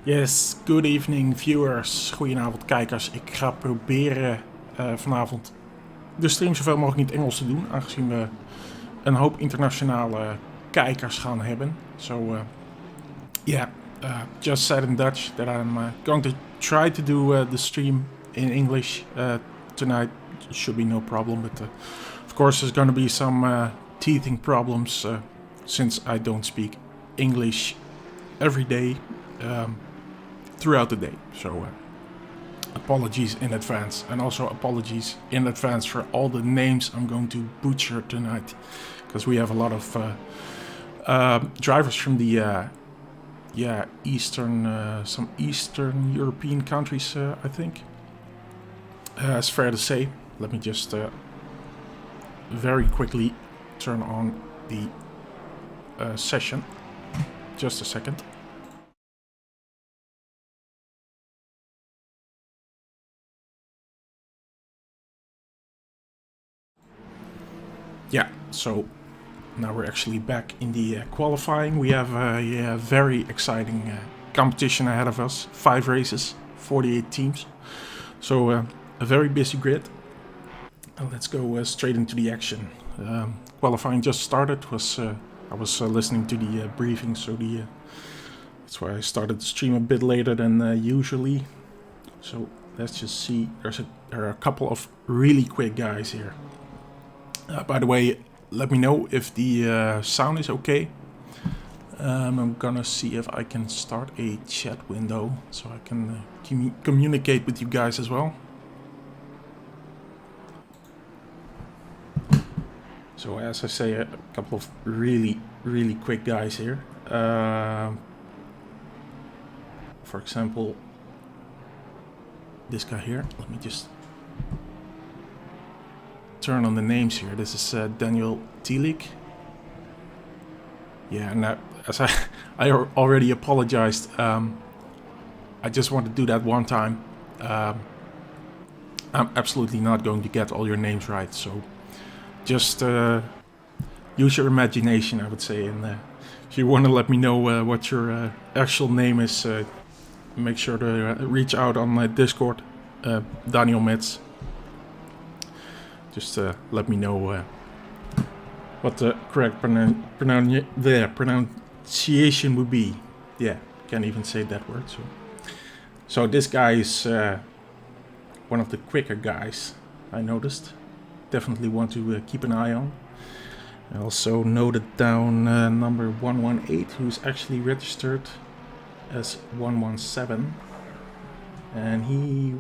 Yes, good evening viewers. Goedenavond kijkers. Ik ga proberen vanavond de stream zoveel mogelijk in het Engels te doen, aangezien we een hoop internationale kijkers gaan hebben. So just said in Dutch that I'm going to try to do the stream in English tonight. Should be no problem, but of course there's going to be some teething problems since I don't speak English every day. Throughout the day, so apologies in advance, and also apologies in advance for all the names I'm going to butcher tonight, because we have a lot of drivers from the some Eastern European countries, I think. It's fair to say. Let me just very quickly turn on the session. Just a second. Yeah, so now we're actually back in the qualifying. We have a very exciting competition ahead of us. 5 races, 48 teams. So a very busy grid. Let's go straight into the action. Qualifying just started. I was listening to the briefing, so that's why I started the stream a bit later than usually. So let's just see. There are a couple of really quick guys here. By the way, let me know if the sound is okay. I'm gonna see if I can start a chat window so I can communicate with you guys as well. So as I say, a couple of really quick guys here. For example, this guy here. Let me just turn on the names here. This is Daniel Tielik. Yeah, and as I already apologized. I just want to do that one time. I'm absolutely not going to get all your names right, so just use your imagination, I would say. And if you want to let me know what your actual name is, make sure to reach out on Discord, Daniel Metz. Just let me know what the correct pronunciation would be. Yeah, can't even say that word. So this guy is one of the quicker guys, I noticed. Definitely want to keep an eye on. I also noted down number 118, who's actually registered as 117. And he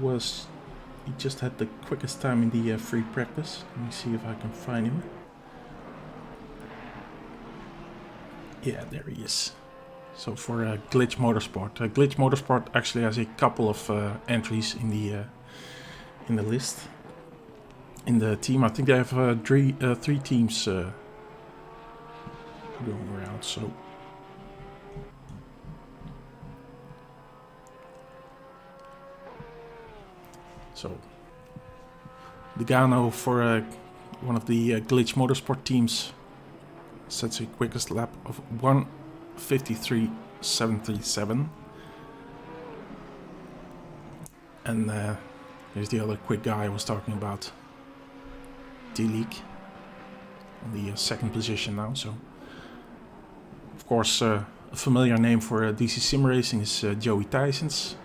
just had the quickest time in the free practice. Let me see if I can find him. Yeah, there he is. So for Glitch Motorsport. Glitch Motorsport actually has a couple of entries in the list. In the team, I think they have 3 teams going around. So Degano for one of the Glitch Motorsport teams sets a quickest lap of 1:53.737. And here's the other quick guy I was talking about, D-League, on the second position now. So of course a familiar name for DC-SimRacing is Joey Tysons.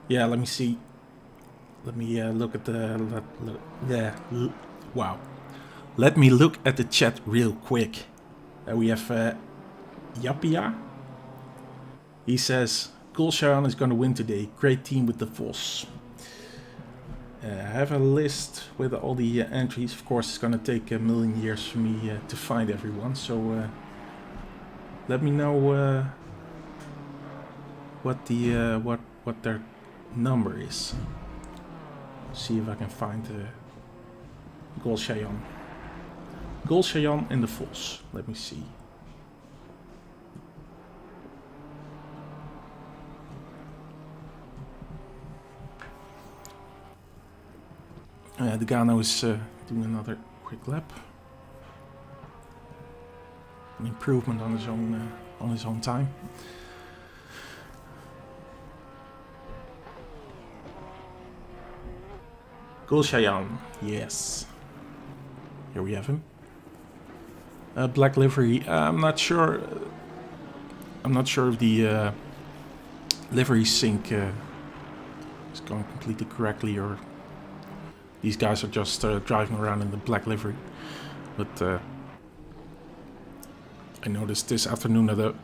Yeah, let me see. Let me look at the... wow. Let me look at the chat real quick. We have Yapia. He says, Gulshan is going to win today. Great team with the Vos. I have a list with all the entries. Of course, it's going to take a million years for me to find everyone. So let me know what the what their number is. See if I can find Gulshan. Gulshan in the Vos. Let me see. Degano is doing another quick lap. An improvement on his own time. Gulshan, yes. Here we have him. Black livery. I'm not sure. I'm not sure if the livery sync is going completely correctly, or these guys are just driving around in the black livery. But I noticed this afternoon that a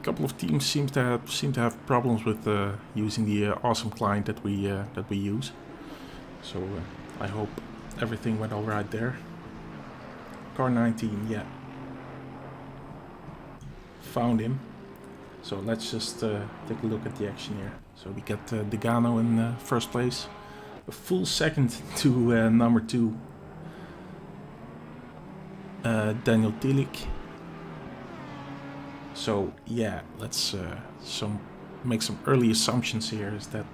couple of teams seem to have problems with using the awesome client that we use. So I hope everything went all right there. Car 19, yeah. Found him. So let's just take a look at the action here. So we got Degano in first place. A full second to number 2, Daniel Tillich. So yeah, let's make some early assumptions here. Is that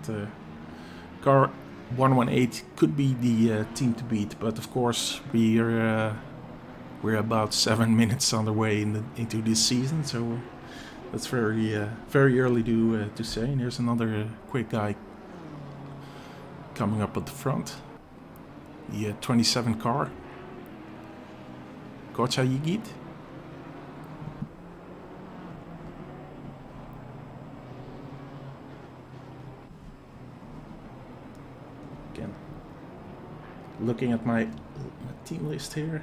car 118 could be the team to beat, but of course we're about 7 minutes on the way into this season, so that's very early to say. And here's another quick guy coming up at the front. The 27 car. Corsa Yigit. Again, looking at my team list here.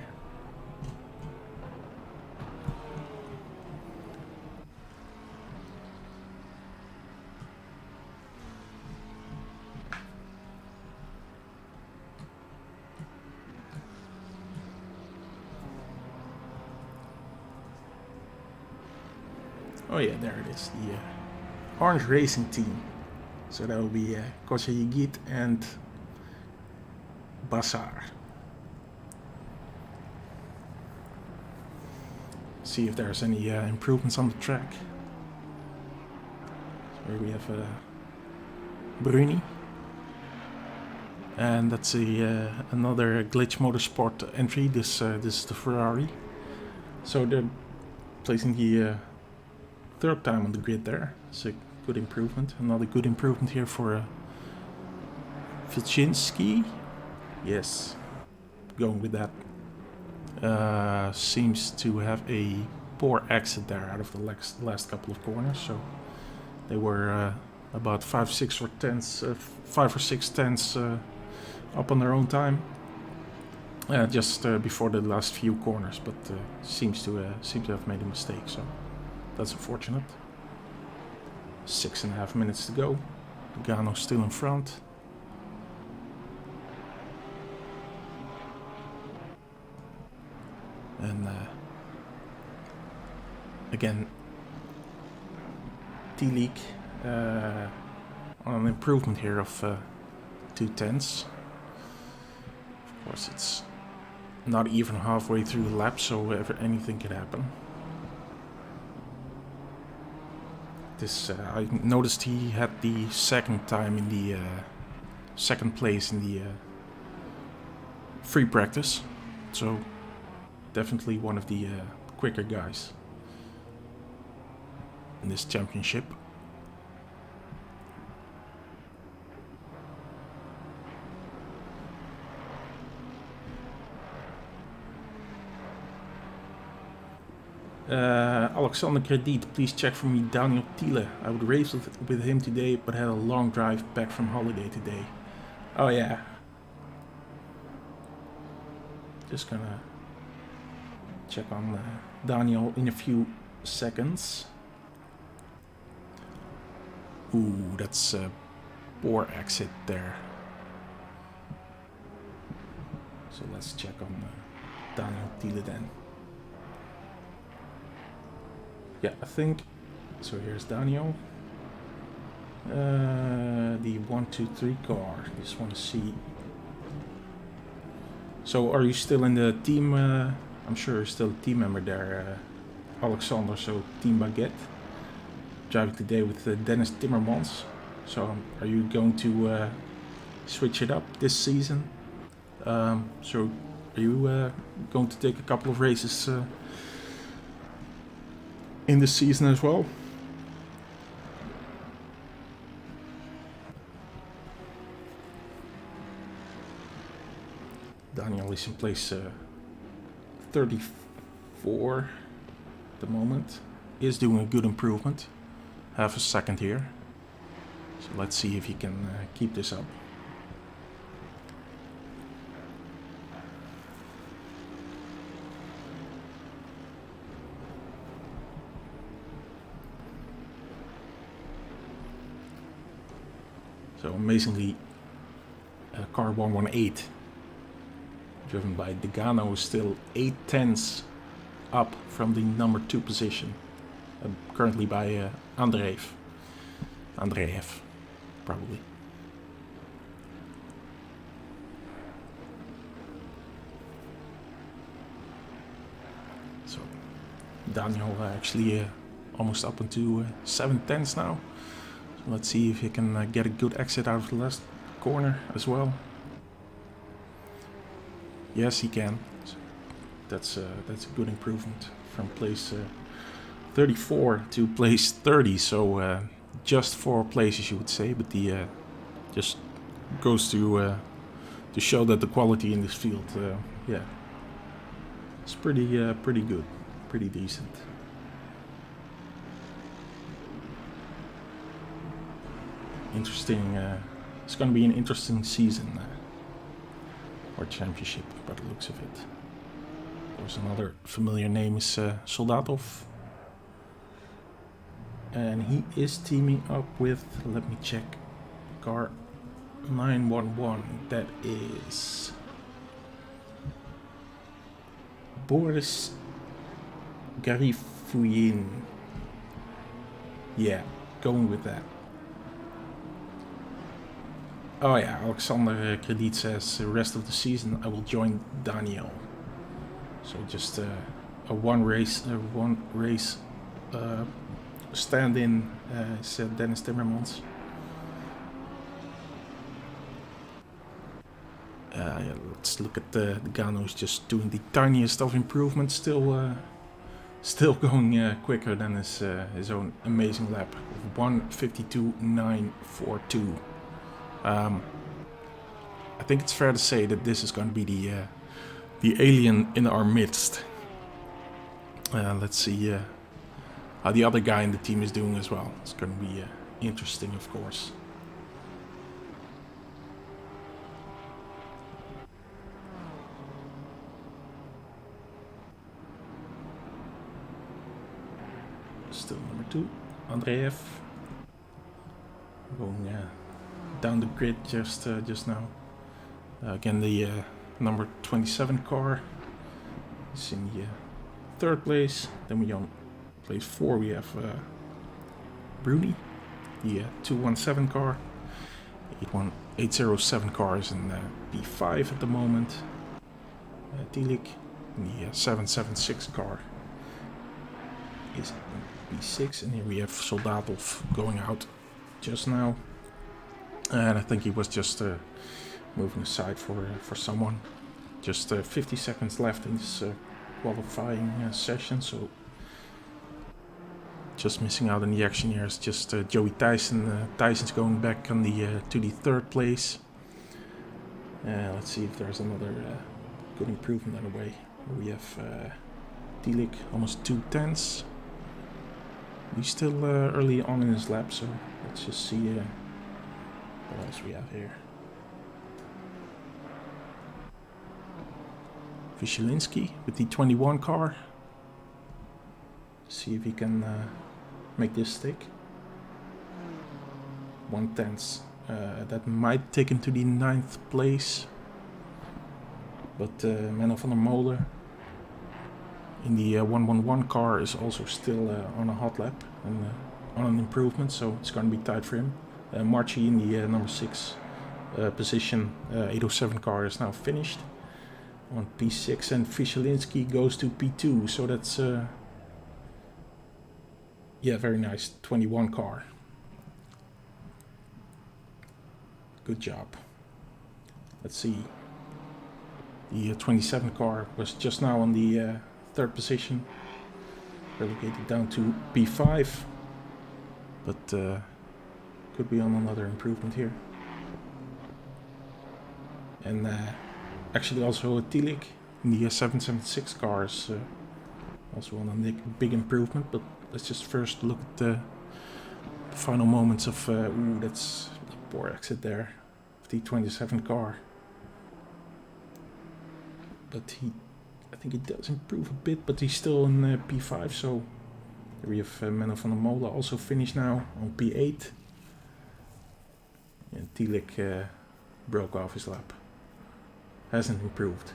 Oh yeah, there it is, the Orange Racing Team. So that will be Corsa Yigit and Bassar. See if there's any improvements on the track. So here we have Bruni. And that's another Glitch Motorsport entry. This is the Ferrari. So they're placing the third time on the grid there. It's a good improvement. Another good improvement here for Vicinski. Yes, going with that. Seems to have a poor exit there out of the last couple of corners. So they were about 5 or 6 tenths up on their own time. Just before the last few corners, but seems to have made a mistake. So that's unfortunate. 6.5 minutes to go. Gano still in front. And again, Tillich on an improvement here of 2 tenths. Of course, it's not even halfway through the lap, so anything could happen. This I noticed he had the second time in the second place in the free practice, so definitely one of the quicker guys in this championship. Alexander Krediet, please check for me Daniel Thiele. I would race with him today, but had a long drive back from holiday today. Oh yeah. Just gonna check on Daniel in a few seconds. Ooh, that's a poor exit there. So let's check on Daniel Thiele then. Yeah, I think so. Here's Daniel. The 1, 2, 3 car. Just want to see. So, are you still in the team? I'm sure you're still a team member there, Alexander. So, Team Baguette. Driving today with Dennis Timmermans. So, are you going to switch it up this season? So, are you going to take a couple of races in this season as well? Daniel is in place 34 at the moment. Is doing a good improvement. Half a second here. So let's see if he can keep this up. So amazingly, car 118, driven by Degano, is still 8/10 up from the number 2 position. Currently by Andreev, probably. So Daniel actually almost up into 7/10 now. So let's see if he can get a good exit out of the last corner as well. Yes, he can. So that's a good improvement from place 34 to place 30. So just 4 places, you would say, but the just goes to show that the quality in this field, yeah, it's pretty good, pretty decent. Interesting. It's going to be an interesting season or championship by the looks of it. There's another familiar name is Soldatov, and he is teaming up with, let me check, car 911. That is Boris Garifuyin. Yeah, going with that. Oh yeah, Alexander Krediet says the rest of the season I will join Daniel. So just a one race stand-in, said Dennis Timmermans. Yeah, let's look at the Gano's just doing the tiniest of improvements, still going quicker than his own amazing lap of 1:52.942. I think it's fair to say that this is going to be the alien in our midst. Let's see how the other guy in the team is doing as well. It's going to be interesting, of course. Still number 2, Andreev. Going down the grid just now. Again, the number 27 car is in the 3rd place. Then we on place 4 we have Bruni, the 217 car. 807 car is in P5 at the moment. Tilik, the 776 car is in P6, and here we have Soldatov going out just now. And I think he was just moving aside for someone. Just 50 seconds left in this qualifying session, so just missing out on the action here is just Joey Tyson. Tyson's going back on the to the 3rd place. Let's see if there's another good improvement on the way. We have Tilik almost 2/10. he's still early on in his lap, so let's just see what else we have here. Wyszynski with the 21 car. See if he can make this stick. 1/10. That might take him to the 9th place. But Menno van der Molen in the 111 car is also still on a hot lap and on an improvement, so it's going to be tight for him. Marchi in the number 6 position, 807 car is now finished on P6, and Wyszynski goes to P2, so that's yeah, very nice. 21 car. Good job. Let's see. The 27 car was just now on the 3rd position, relegated down to P5, but could be on another improvement here. And actually also a Tillich in the 776 car is also on a big improvement, but let's just first look at the final moments of, ooh, that's a poor exit there, of the 27 car. But I think he does improve a bit, but he's still in P5, so here we have Menno van der Molen also finished now on P8. And Tillich broke off his lap. Hasn't improved.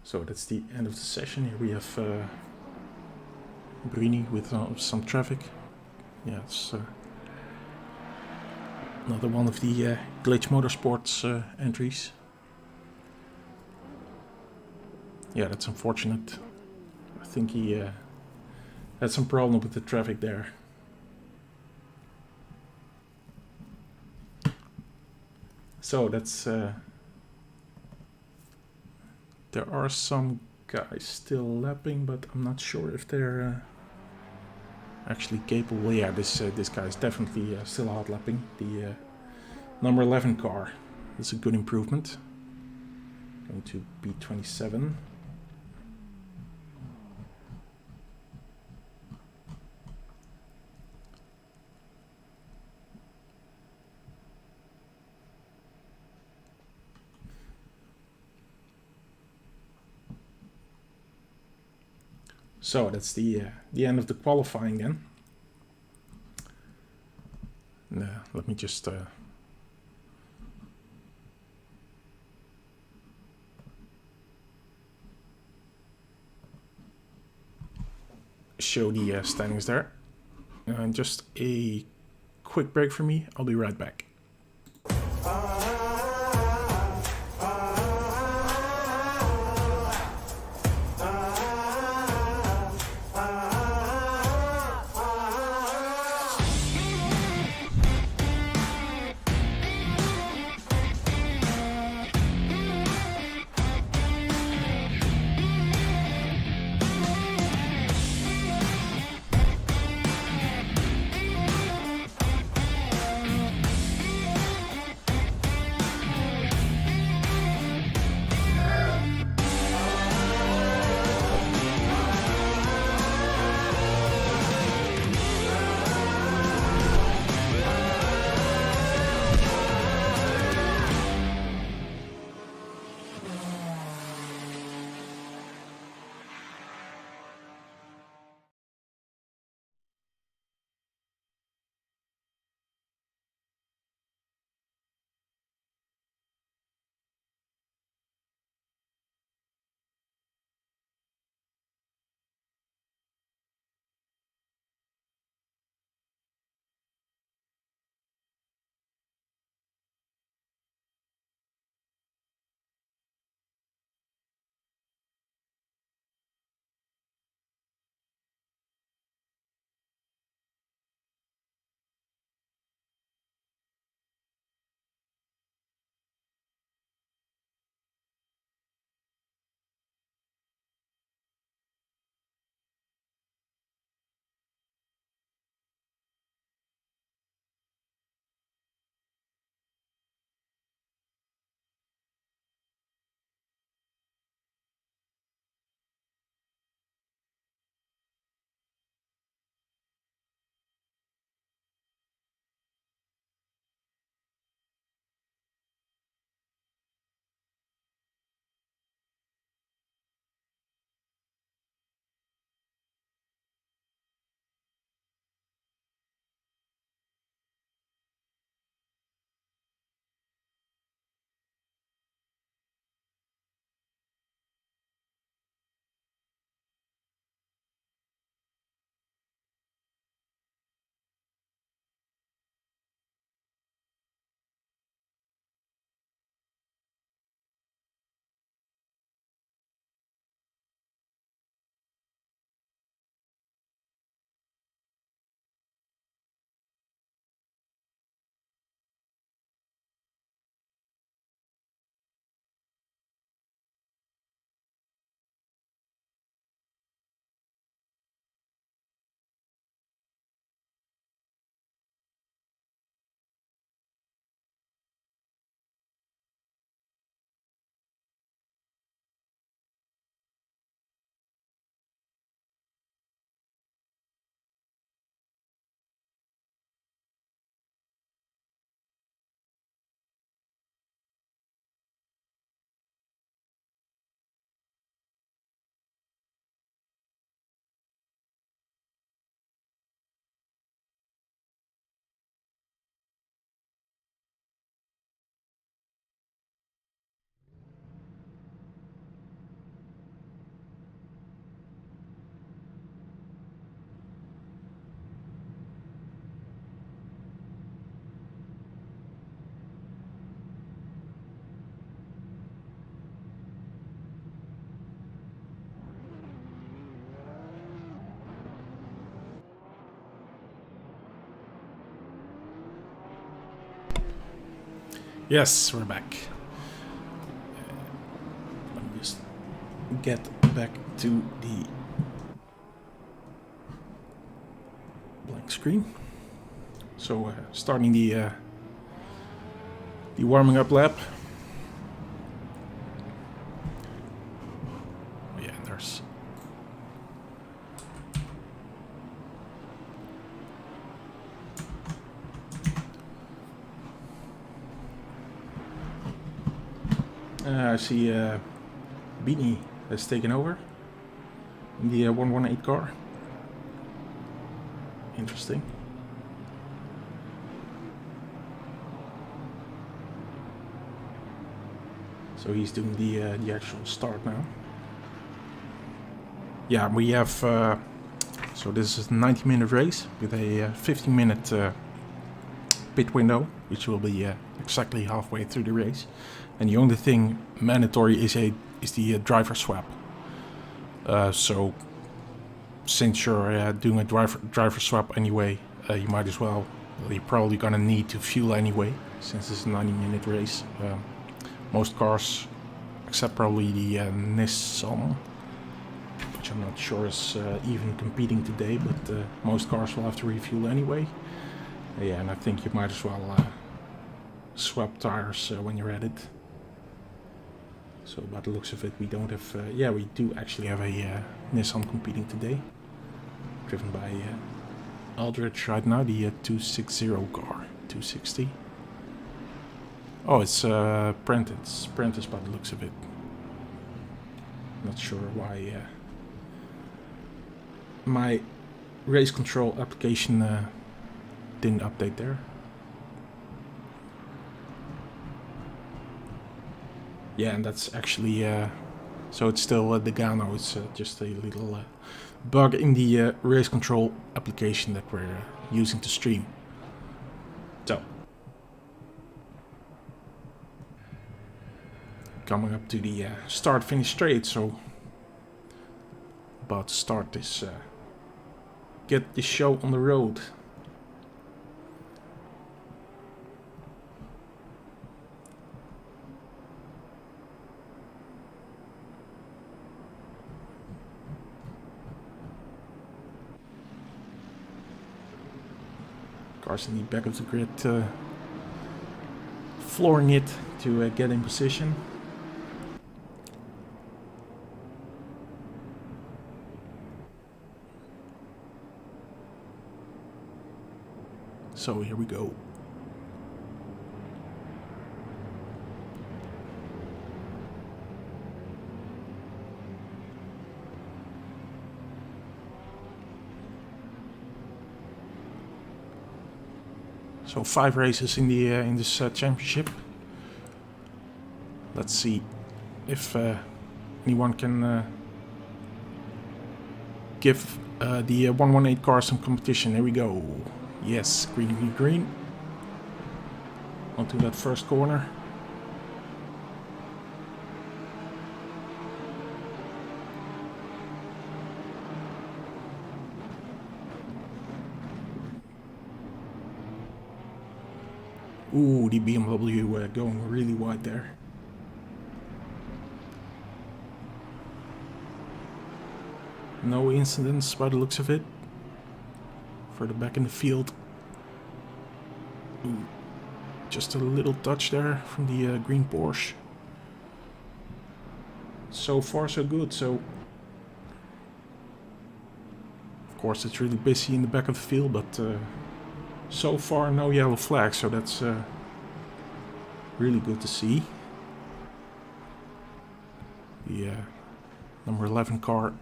So that's the end of the session. Here we have Bruni with some traffic. Yeah, it's another one of the Glitch Motorsports entries. Yeah, that's unfortunate. I think he had some problem with the traffic there. So that's there are some guys still lapping, but I'm not sure if they're actually capable. Yeah, this guy is definitely still hot lapping. The number 11 car. That's a good improvement. Going to B27. So that's the end of the qualifying then. Let me just show the standings there. Just a quick break for me. I'll be right back. Yes, we're back. Let me just get back to the blank screen. So starting the warming up lap. Oh, yeah, there's I see Beanie has taken over in the 118 car. Interesting. So he's doing the actual start now. Yeah, we have so this is a 90-minute race with a 15-minute pit window, which will be exactly halfway through the race. And the only thing mandatory is the driver swap. So since you're doing a driver swap anyway, you might as well. You're probably gonna need to fuel anyway, since it's a 90-minute race. Most cars, except probably the Nissan, which I'm not sure is even competing today, but most cars will have to refuel anyway. Yeah, and I think you might as well swap tires when you're at it. So by the looks of it, we don't have... yeah, we do actually have a Nissan competing today. Driven by Aldrich right now, the 260 car. 260. Oh, it's Prentice by the looks of it. Not sure why my race control application didn't update there. Yeah, and that's actually so it's still Degano. It's just a little bug in the race control application that we're using to stream. So coming up to the start-finish straight, so about to start this, get this show on the road. Cars in the back of the grid, flooring it to get in position. So here we go. So 5 races in the in this championship. Let's see if anyone can give the 118 car some competition. Here we go. Yes, green, green, green. Onto that first corner. Ooh, the BMW going really wide there. No incidents by the looks of it. Further back in the field. Ooh, just a little touch there from the green Porsche. So far so good. So of course it's really busy in the back of the field, but so far no yellow flag, so that's really good to see. The number 11 car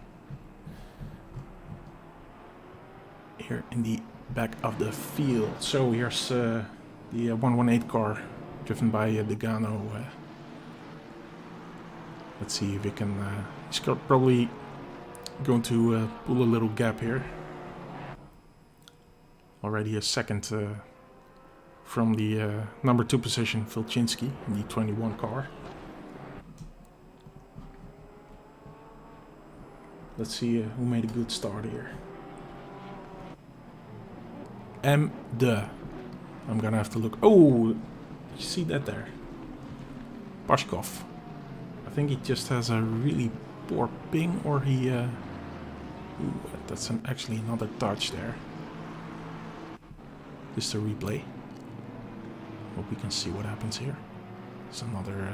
here in the back of the field. So here's the 118 car driven by Degano. Let's see if we can... he's probably going to pull a little gap here. Already a second from the number 2 position, Vilchinski, in the 21 car. Let's see who made a good start here. I'm gonna have to look. Oh, you see that there? Pashkov. I think he just has a really poor ping, or he... ooh, that's actually another touch there. Just a replay. Hope we can see what happens here. It's another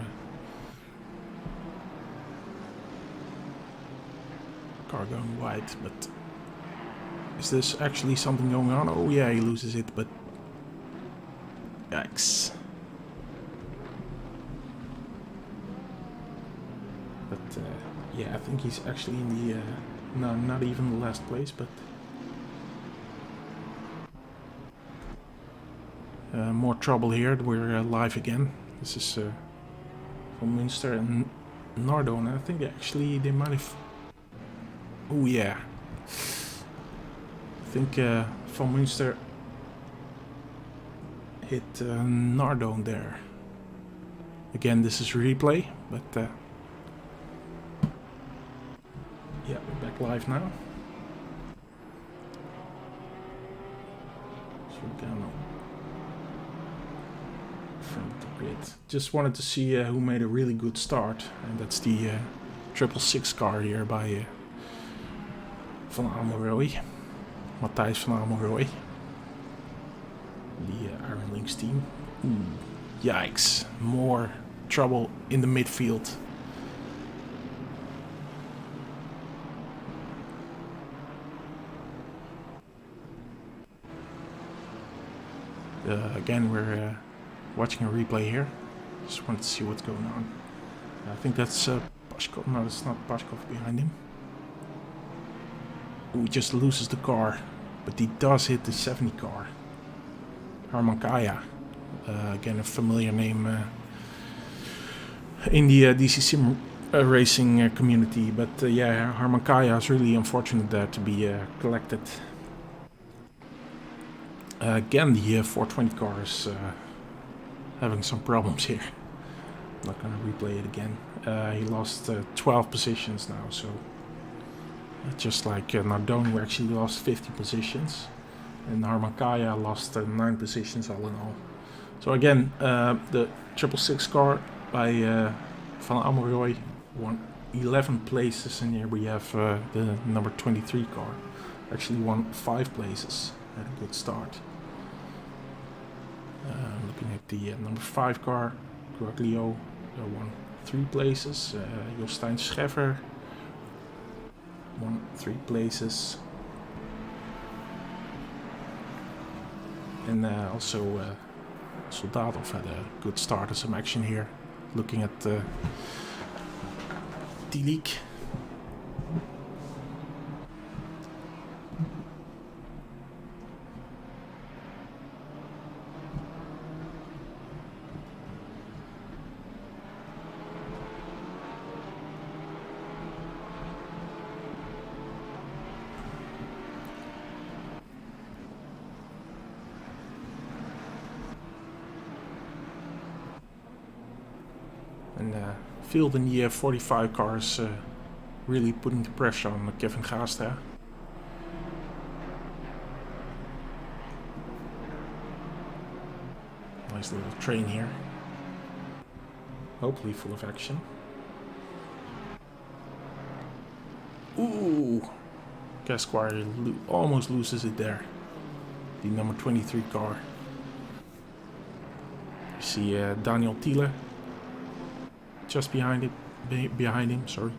car going wide, but is this actually something going on? Oh yeah, he loses it, but yikes. But yeah, I think he's actually in the no, not even the last place, but more trouble here. We're live again. This is from Münster and Nardone. I think actually they might have... Oh yeah. I think Van Münster hit Nardone there. Again, this is replay, but yeah, we're back live now. Surgano from the grid. Just wanted to see who made a really good start, and that's the 666 car here by Van Amelrooy, Matthijs van Amelrooy, the Iron Lynx team. Ooh, yikes, more trouble in the midfield. Again, we're watching a replay here. Just wanted to see what's going on. I think that's Pashkov. No, it's not Pashkov behind him. Ooh, he just loses the car, but he does hit the 70 car. Harman Kaya. Again, a familiar name in the DC-SimRacing community. But yeah, Harman Kaya is really unfortunate there to be collected. Again, the 420 car is having some problems here. I'm not going to replay it again. He lost 12 positions now, so just like Nardone, who actually lost 50 positions, and Harman Kaya lost 9 positions all in all. So again, the 666 car by Van Amelrooy won 11 places, and here we have the number 23 car actually won 5 places. Had a good start. Looking at the number 5 car, Quaglio won 3 places. Jostein Scheffer won 3 places. And also Soldatov had a good start of some action here. Looking at the D-League. And field in the 45 cars really putting the pressure on Kevin Gaastra. Nice little train here. Hopefully full of action. Ooh! Gasquire almost loses it there. The number 23 car. You see Daniel Thiele just behind him, sorry.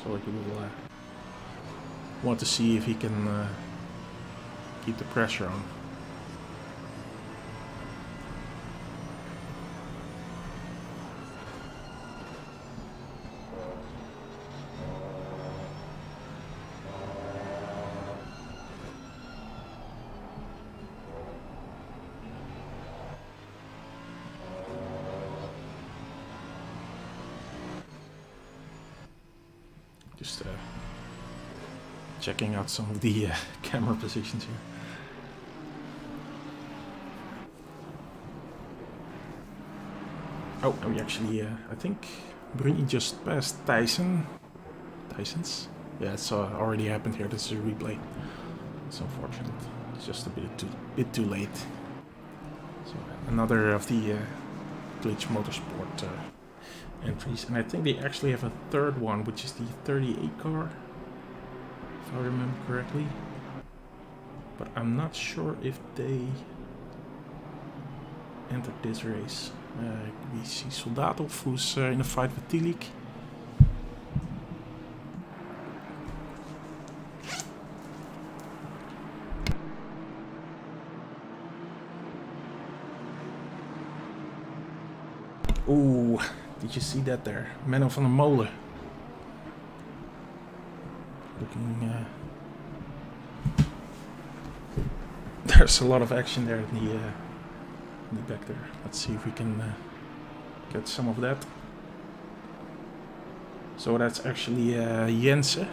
So he will want to see if he can keep the pressure on. Just checking out some of the camera positions here. Oh, we actually, I think Bruni just passed Tyson's. Yeah, it's already happened here. This is a replay. It's unfortunate. It's just a bit too late. So another of the Glitch Motorsport entries, and I think they actually have a third one, which is the 38 car, if I remember correctly. But I'm not sure if they entered this race. We see Soldatov, who's in a fight with Tilik. Ooh, did you see that there? Menno van der Molen. Looking... there's a lot of action there in the back there. Let's see if we can get some of that. So that's actually Jensen,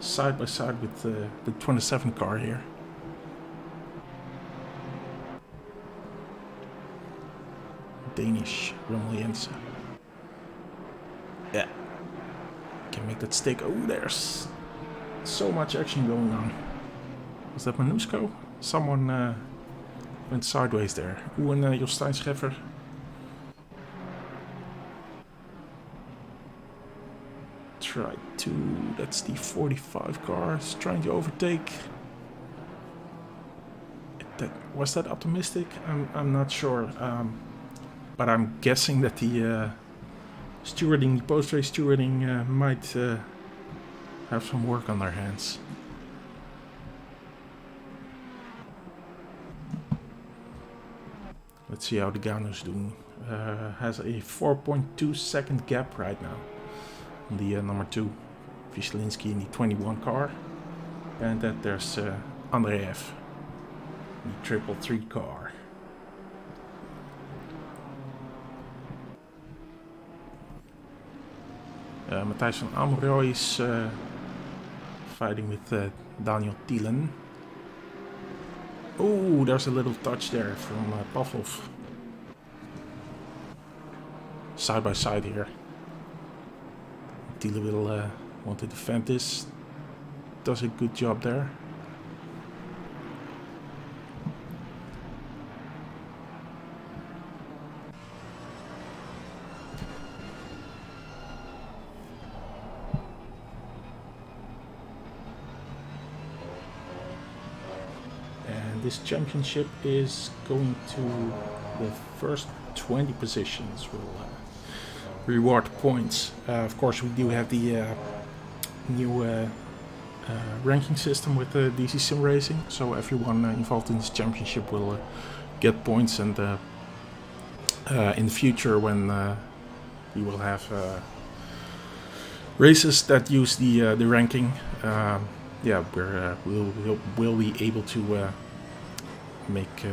side by side with the 27 car here. Danish Rommel Jensen. Yeah, can make that stick. Oh, there's so much action going on. Was that Manusko? Someone went sideways there. Ooh, and Jostein Scheffer. Tried to... That's the 45 car. Is trying to overtake. Was that optimistic? I'm not sure. But I'm guessing that the stewarding, post-race stewarding might have some work on their hands. Let's see how the Gano's doing. Has a 4.2 second gap right now on the number 2, Wislinski in the 21 car. And that there's Andreev, the 333 car. Matthijs van Amrooy is fighting with Daniel Thielen. Oh, there's a little touch there from Pavlov. Side by side here. Thielen will want to defend this. Does a good job there. This championship is going to the first 20 positions will reward points. Of course, we do have the new ranking system with DC-SimRacing, so everyone involved in this championship will get points, and in the future when we will have races that use the ranking, yeah, we'll be able to make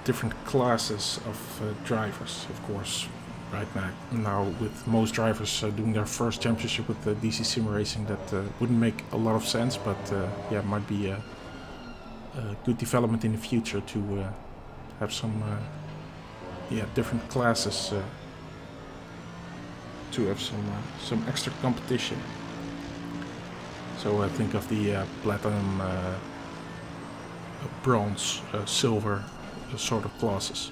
different classes of drivers, of course. Right now with most drivers doing their first championship with the DC-SimRacing, that wouldn't make a lot of sense, but yeah, it might be a good development in the future to have some yeah, different classes to have some extra competition. So I think of the platinum, bronze, silver sort of classes.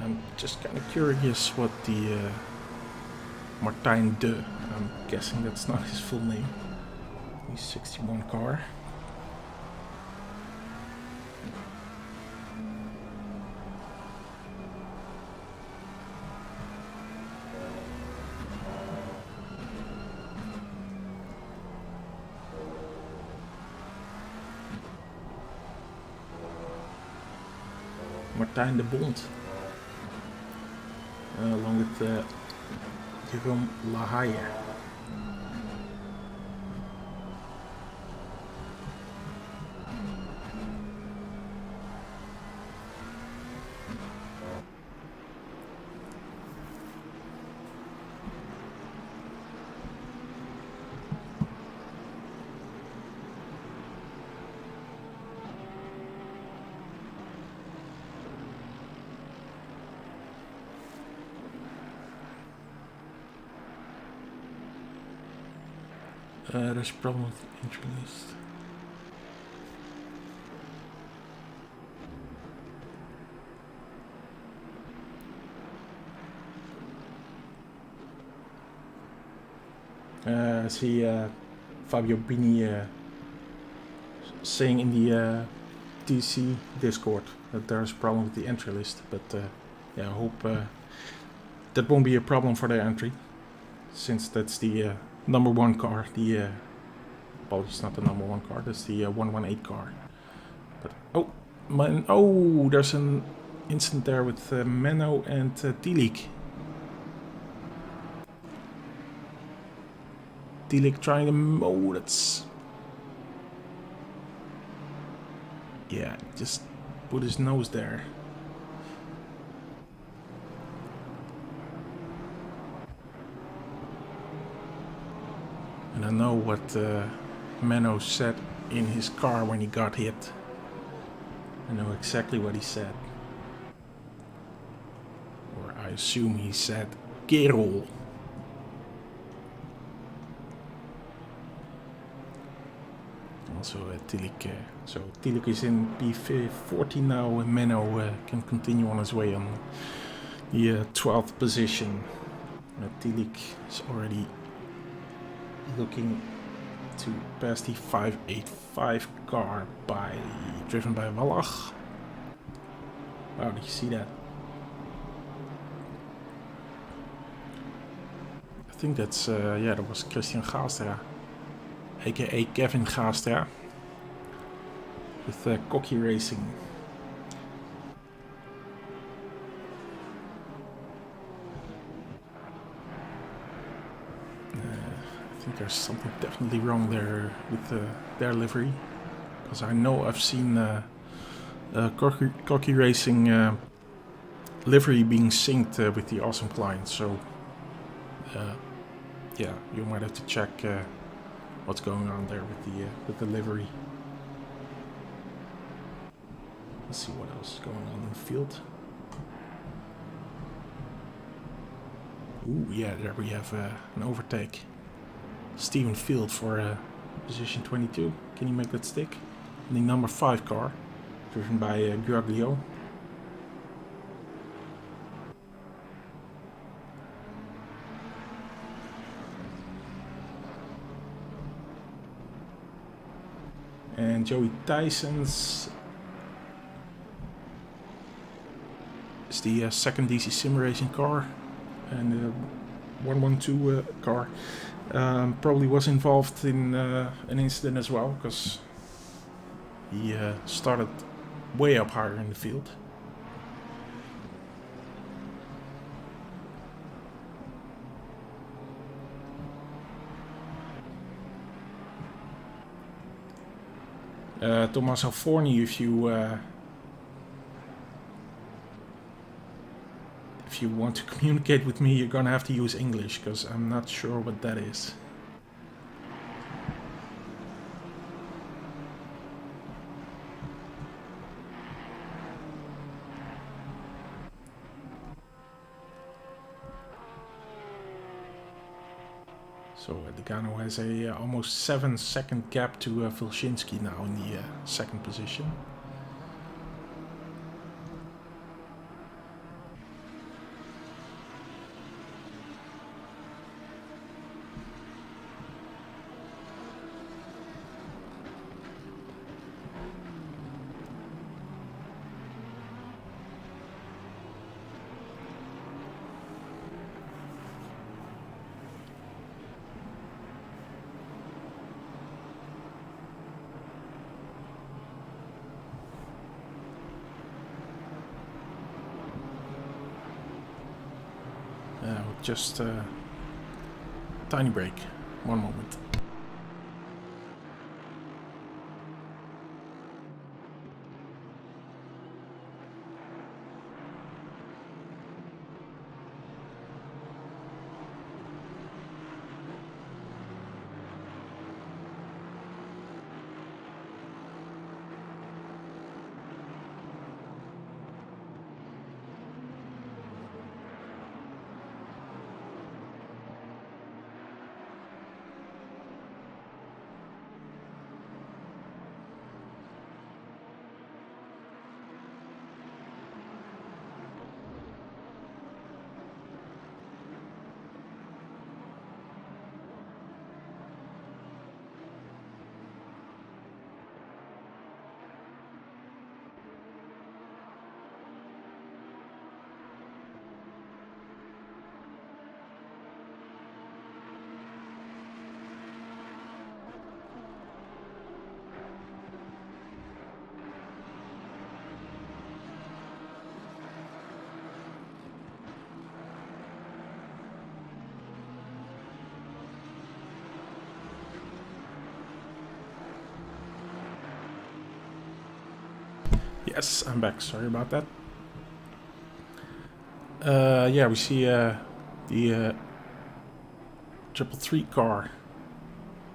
I'm just kind of curious what the Martijn de, I'm guessing that's not his full name, the 61 car. Martijn de Bond, along with Jérôme Lahaye. There's a problem with the entry list. I see Fabio Bini saying in the DC Discord that there's a problem with the entry list, but yeah, I hope that won't be a problem for their entry, since that's the number one car. Well, it's not the number one car, that's the 118 car. But there's an incident there with Menno and Tilik. Tilik trying to that's... Yeah, just put his nose there. And I know what Menno said in his car when he got hit. I know exactly what he said. Or I assume he said, kerel. Also Tilik. So Tilik is in P40 now, and Menno can continue on his way on the 12th position. Tilik is already looking to pass the 585 car driven by Wallach. Wow, did you see that? I think that's, that was Christian Gaastra, aka Kevin Gaastra, with Cocky Racing. I think there's something definitely wrong there with their livery, because I know I've seen Cocky Racing livery being synced with the Awesome client, so yeah, you might have to check what's going on there with the livery. Let's see what else is going on in the field. Ooh, yeah, there we have an overtake. Steven Field for position 22. Can he make that stick? And the number 5 car, driven by Guaglio. And Joey Tyson's is the second DC-SimRacing car, and the 112 car probably was involved in an incident as well, because he started way up higher in the field. Thomas Alforni, if you want to communicate with me, you're gonna have to use English, because I'm not sure what that is. So Degano has a almost 7-second gap to Vilshinsky now in the second position. Just tiny break. One moment. Yes, I'm back. Sorry about that. Yeah, we see the 333 car.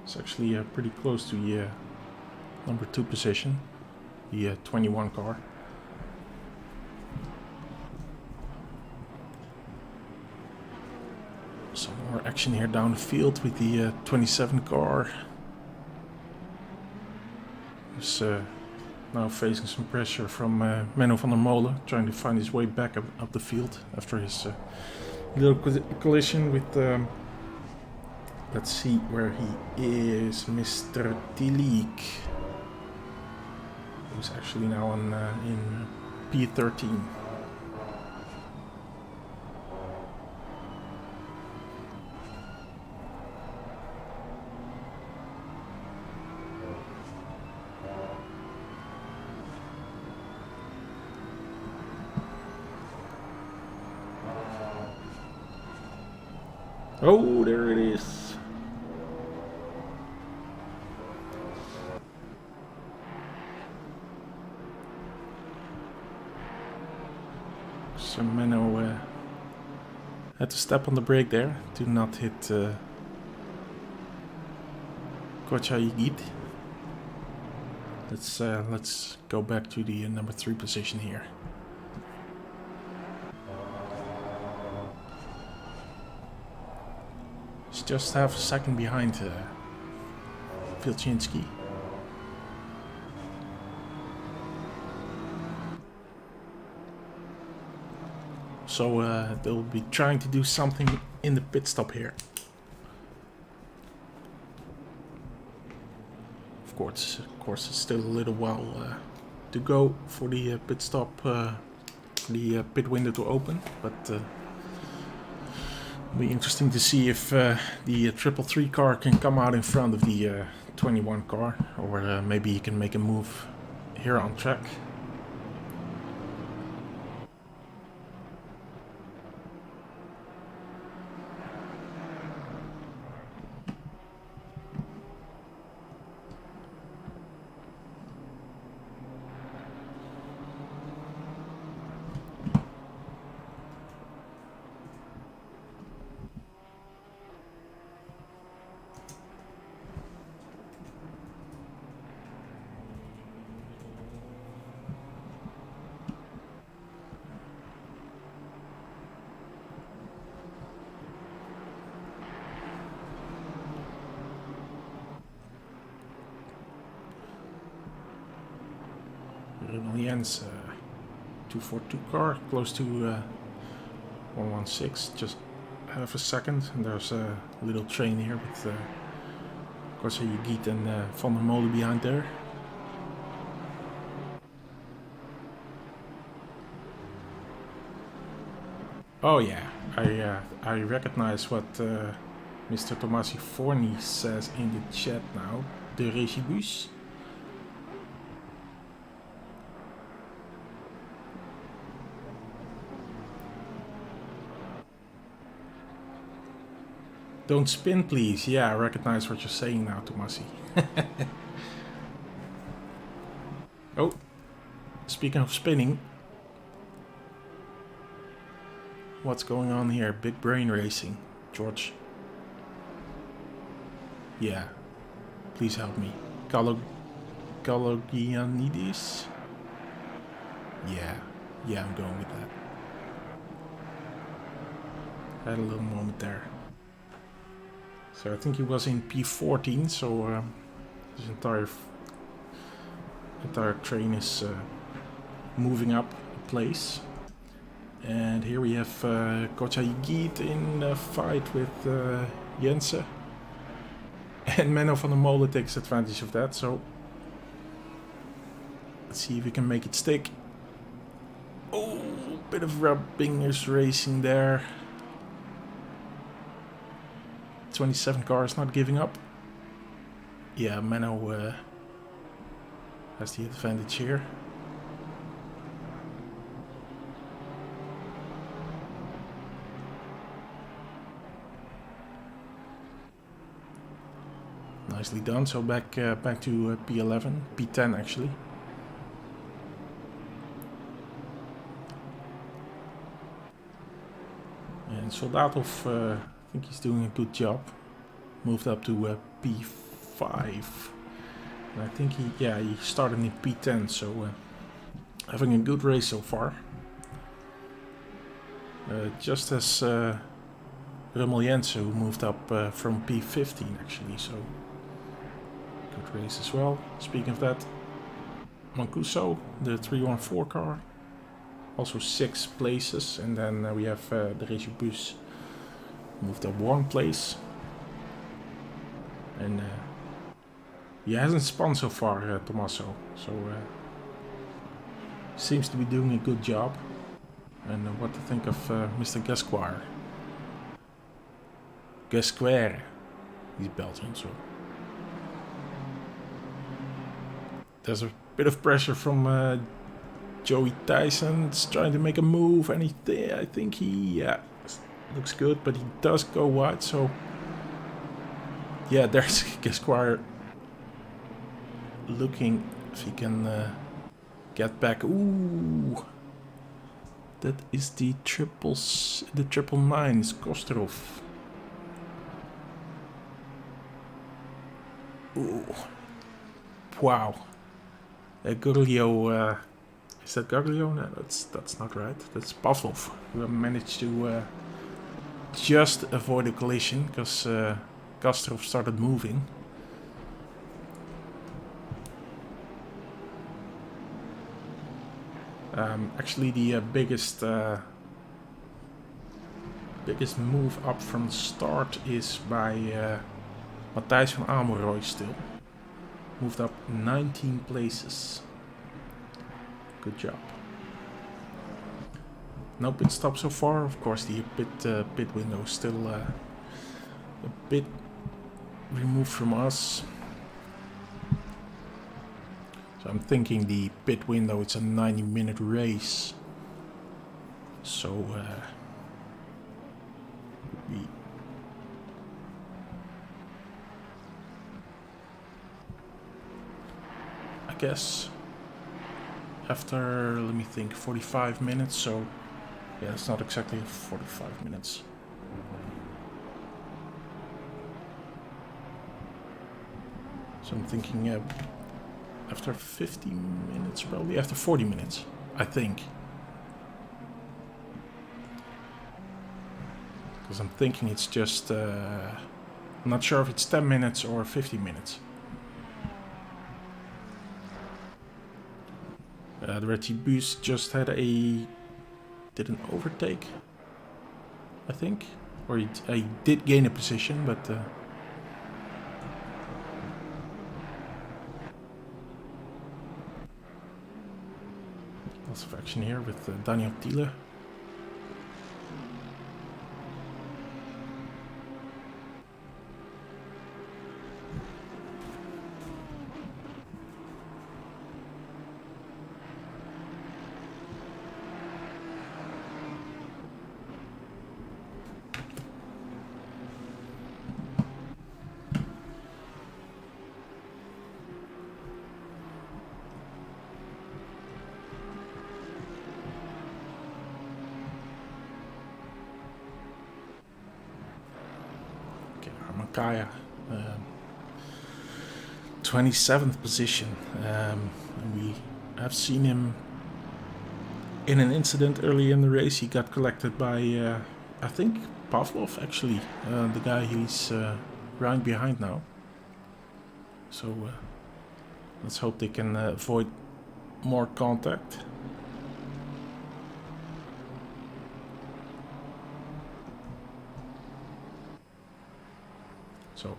It's actually pretty close to the number 2 position, the 21 car. Some more action here down the field with the 27 car. He's now facing some pressure from Menno van der Molen, trying to find his way back up the field after his little collision with, let's see where he is, Mr. Tilik. He's actually now in P13. Oh, there it is. So Menno had to step on the brake there to not hit Corsa. Let's go back to the number 3 position here. He's just half a second behind Vilchinski. So they'll be trying to do something in the pit stop here. Of course, it's still a little while to go for the pit stop, the pit window to open, but it'll be interesting to see if the 333 car can come out in front of the 21 car, or maybe he can make a move here on track. Jens, 242 car, close to 116, just half a second. And there's a little train here with Corsa and Van der Molen behind there. Oh yeah, I recognize what Mr. Tomasi Forni says in the chat now. De Regibus. Don't spin, please. Yeah, I recognize what you're saying now, Tomasi. Oh, speaking of spinning, what's going on here? Big brain racing, George. Yeah, please help me. Kalogianidis? Yeah, I'm going with that. Had a little moment there. So I think he was in P14, so this entire train is moving up a place. And here we have Corsa in a fight with Jensen. And Menno van der Molen takes advantage of that, so let's see if we can make it stick. Oh, bit of rubbing is racing there. 27 car is not giving up. Yeah, Menno has the advantage here. Nicely done. So back to P11, P10 actually. Soldatov, I think he's doing a good job. Moved up to P5. And I think he started in P10, so having a good race so far. Just as Rummel who moved up from P15 actually, so good race as well. Speaking of that, Mancuso, the 314 car, also 6 places, and then we have the Regibus moved up 1 place, and he hasn't spun so far, Tommaso, so seems to be doing a good job. And what to think of Mr. Gasquire? He's Belgian, so there's a bit of pressure from Joey Tyson. He's trying to make a move, and I think he looks good, but he does go wide. So yeah, there's Gasquire looking if he can get back. Ooh. That is the 999, is Kosterov. Ooh. Wow. Gaglio, is that Gaglio? No, that's not right. That's Pavlov, who managed to just avoid a collision because Kosterov started moving. Actually, the biggest move up from the start is by Matthijs van Amelrooy still. Moved up 19 places. Good job. No pit stop so far. Of course, the pit window is still a bit removed from us. So I'm thinking the pit window, it's a 90-minute race. So I guess after, let me think, 45 minutes. So yeah, it's not exactly 45 minutes. So I'm thinking after 50 minutes, probably after 40 minutes, I think. Because I'm thinking it's just, I'm not sure if it's 10 minutes or 50 minutes. The Regibus just had did an overtake, I think. Or he did gain a position, but lots of action here with Daniel Thiele. Kaya, 27th position, and we have seen him in an incident early in the race. He got collected by I think Pavlov, actually, the guy he's right behind now. So let's hope they can avoid more contact. So,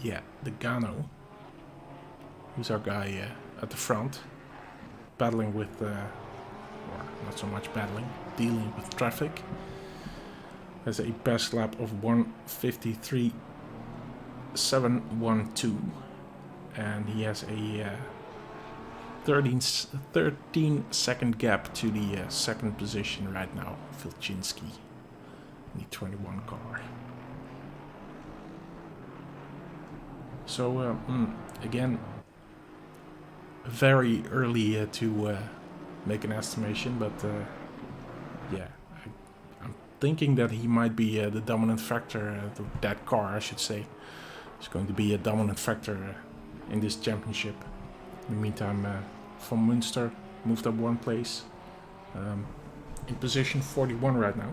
yeah, the Gano, who's our guy at the front, battling with, or not so much battling, dealing with traffic, has a pass lap of 1:53.712, and he has a 13 second gap to the second position right now, Vilchinski, in the 21 car. So, again, very early to make an estimation, but yeah, I'm thinking that he might be the dominant factor, that car I should say, is going to be a dominant factor in this championship. In the meantime, Van Münster moved up one place, in position 41 right now.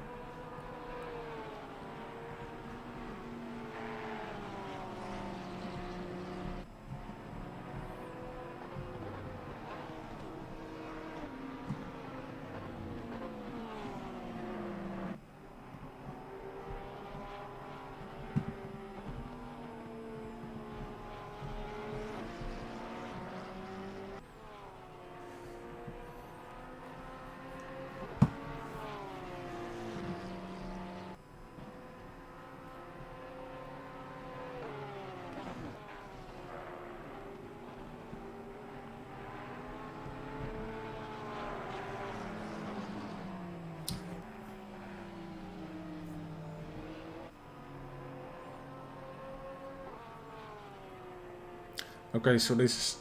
Okay, so this is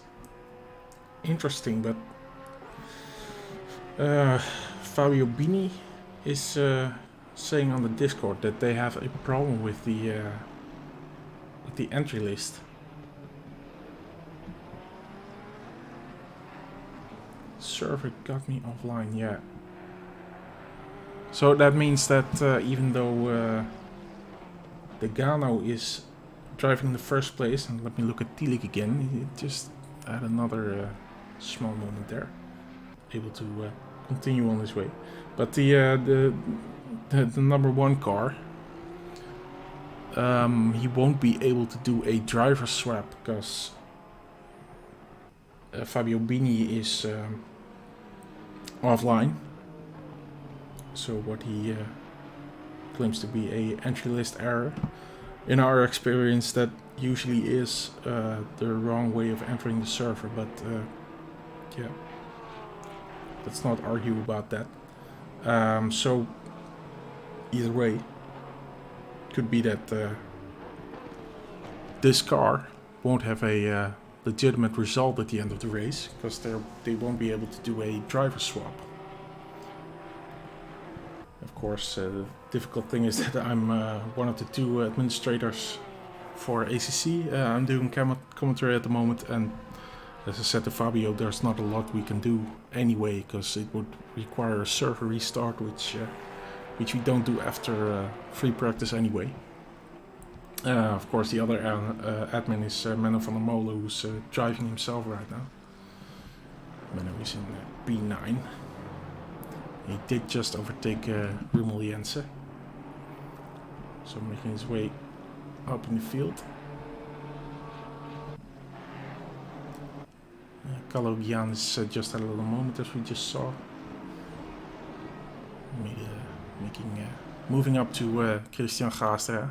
interesting, but Fabio Bini is saying on the Discord that they have a problem with the entry list. Server got me offline, yeah. So that means that even though the Gano is driving in the first place, and let me look at Tilic again, he just had another small moment there, able to continue on his way. But the number one car, he won't be able to do a driver swap because Fabio Bini is offline. So what he claims to be a entry list error. In our experience, that usually is the wrong way of entering the server, but yeah, let's not argue about that. So either way, could be that this car won't have a legitimate result at the end of the race because they won't be able to do a driver swap. Of course, the difficult thing is that I'm one of the two administrators for ACC. I'm doing commentary at the moment, and as I said to Fabio, there's not a lot we can do anyway, because it would require a server restart, which we don't do after free practice anyway. Of course, the other admin is Menno van der Molen, who's driving himself right now. Menno is in P9. He did just overtake Rummel Jensen, so making his way up in the field. Carlo Giannis just had a little moment, as we just saw. Moving up to Christian Gastra.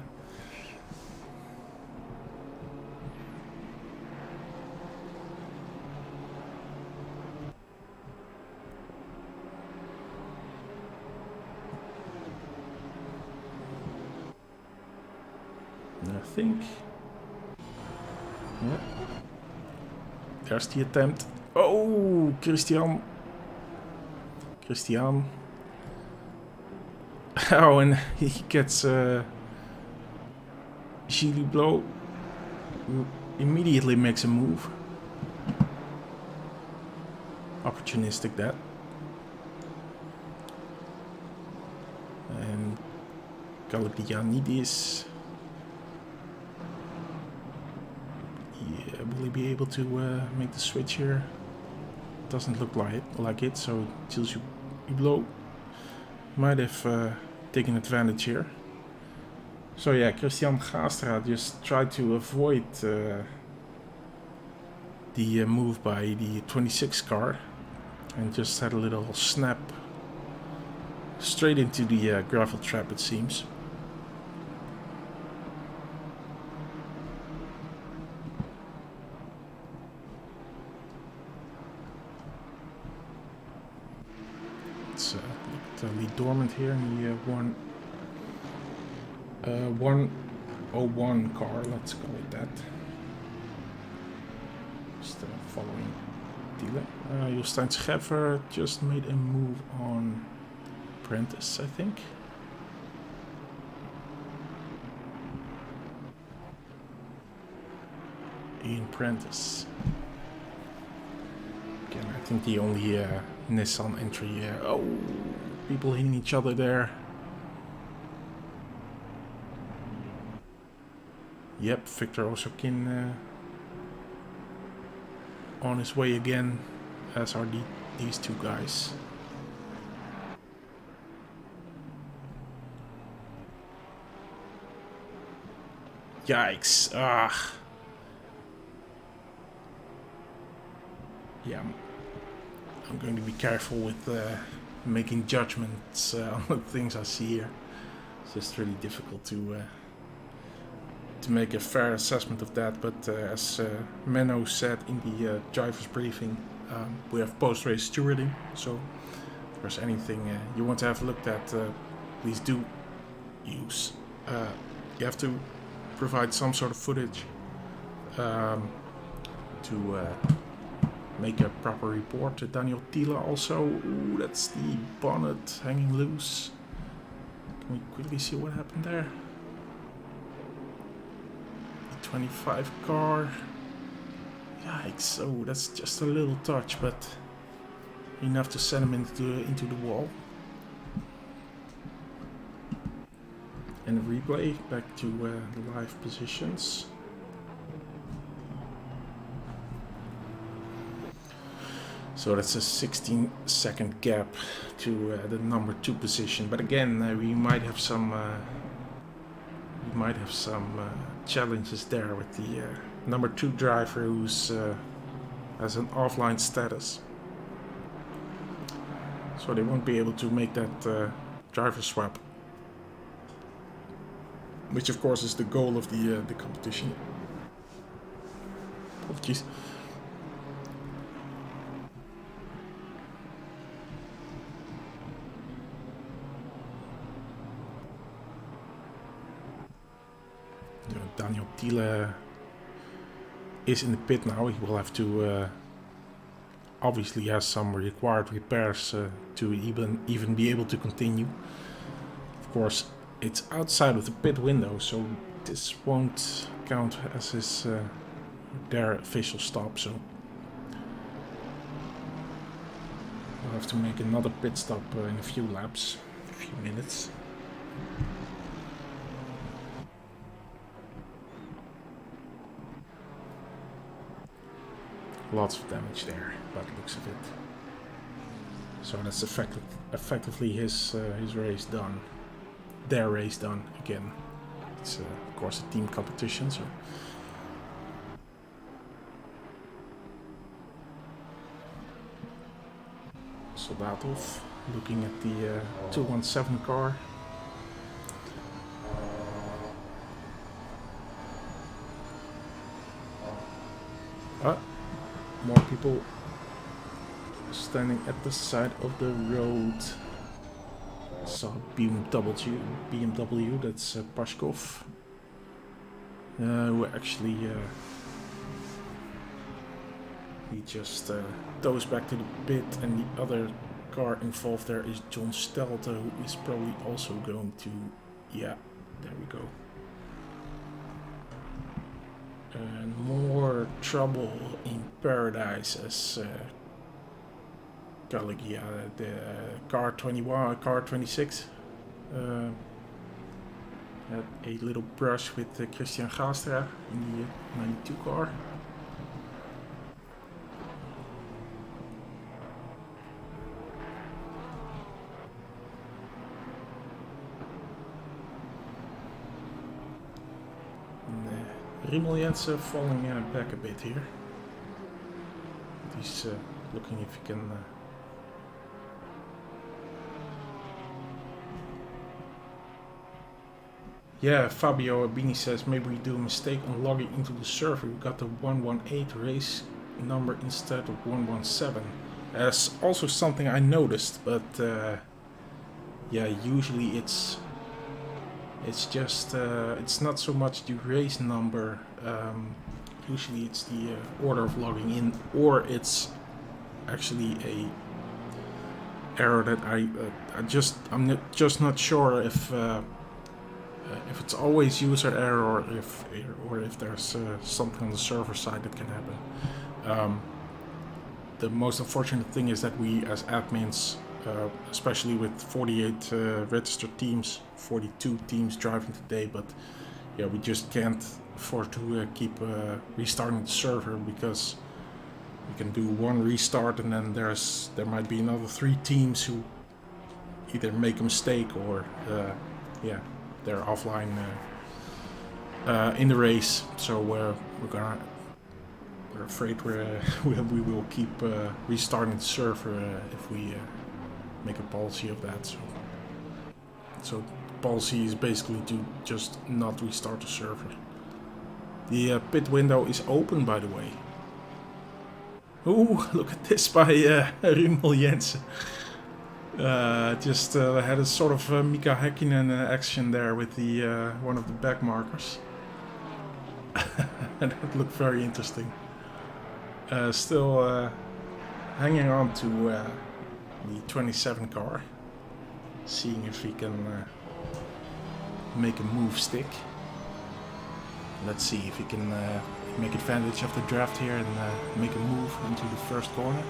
I think, yeah, there's the attempt. Oh, Christian. Oh, and he gets Gilles Blow, who immediately makes a move. Opportunistic, that. And Galipianidis. Will he be able to make the switch here? Doesn't look like it, so Gilles Blow might have taken advantage here. So yeah, Christian Gastra just tried to avoid the move by the 26 car and just had a little snap straight into the gravel trap, it seems. It's Lee Dormant here in the 101 car, let's call it that. Just following Thiele. Jostein Scheffer just made a move on Prentice, I think. Ian Prentice. Again, I think the only Nissan entry. Oh, people hitting each other there. Yep, Victor Osokin on his way again, as are these two guys. Yikes! Ah. Yeah, I'm going to be careful with making judgments on the things I see here. It's just really difficult to make a fair assessment of that. But as Menno said in the driver's briefing, we have post-race stewarding. So if there's anything you want to have looked at, please do use. You have to provide some sort of footage to make a proper report. Daniel Tila also. Ooh, that's the bonnet hanging loose. Can we quickly see what happened there? The 25 car. Yikes! Oh, that's just a little touch, but enough to send him into the wall. And a replay back to the live positions. So that's a 16-second gap to the number 2 position. But again, we might have some challenges there with the number 2 driver who's has an offline status. So they won't be able to make that driver swap, which of course is the goal of the competition. Apologies. Daniel Thiele is in the pit now. He will have to obviously has some required repairs to even be able to continue. Of course, it's outside of the pit window, so this won't count as his their official stop. So we'll have to make another pit stop in a few laps, a few minutes. Lots of damage there, by the looks of it. So that's effectively his race done. Their race done again. It's of course a team competition, so. Soldatov looking at the 217 car. More people standing at the side of the road. Saw BMW, that's Pashkov, who actually he just goes back to the pit, and the other car involved there is John Stelter, who is probably also going to, yeah, there we go. And more trouble in paradise as Gallagher, the car 21, car 26, had a little brush with Christian Gastra in the 92 car. Riemel Jensen falling back a bit here. He's looking if he can. Yeah, Fabio Albini says maybe we do a mistake on logging into the server. We got the 118 race number instead of 117. That's also something I noticed, but yeah, usually it's just it's not so much the race number. Usually it's the order of logging in, or it's actually a error that I'm just not sure if if it's always user error, or if there's something on the server side that can happen. The most unfortunate thing is that we as admins, especially with 48 registered teams, 42 teams driving today, but yeah, we just can't afford to keep restarting the server, because we can do one restart and then there might be another 3 teams who either make a mistake or yeah, they're offline in the race. So we're afraid we will keep restarting the server if we make a policy of that. So policy is basically to just not restart the server. The pit window is open, by the way. Ooh, look at this by Rimmel Jensen. Just had a sort of Mika Häkkinen action there with the one of the back markers. And that looked very interesting. Still hanging on to the 27 car, seeing if he can make a move stick. Let's see if he can make advantage of the draft here and make a move into the first corner.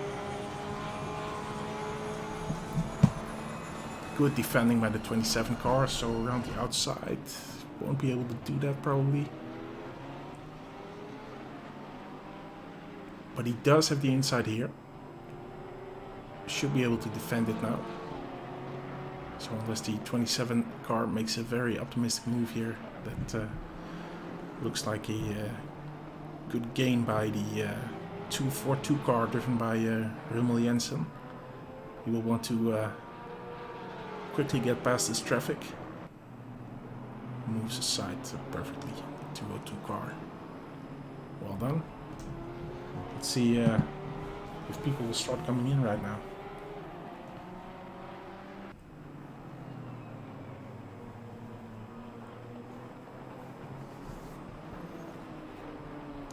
Good defending by the 27 car, so around the outside. Won't be able to do that probably. But he does have the inside here. Should be able to defend it now. So unless the 27 car makes a very optimistic move here, that looks like a good gain by the 242 car driven by Rimmel Jensen. He will want to quickly get past this traffic. Moves aside perfectly. 202 car. Well done. Let's see if people will start coming in right now.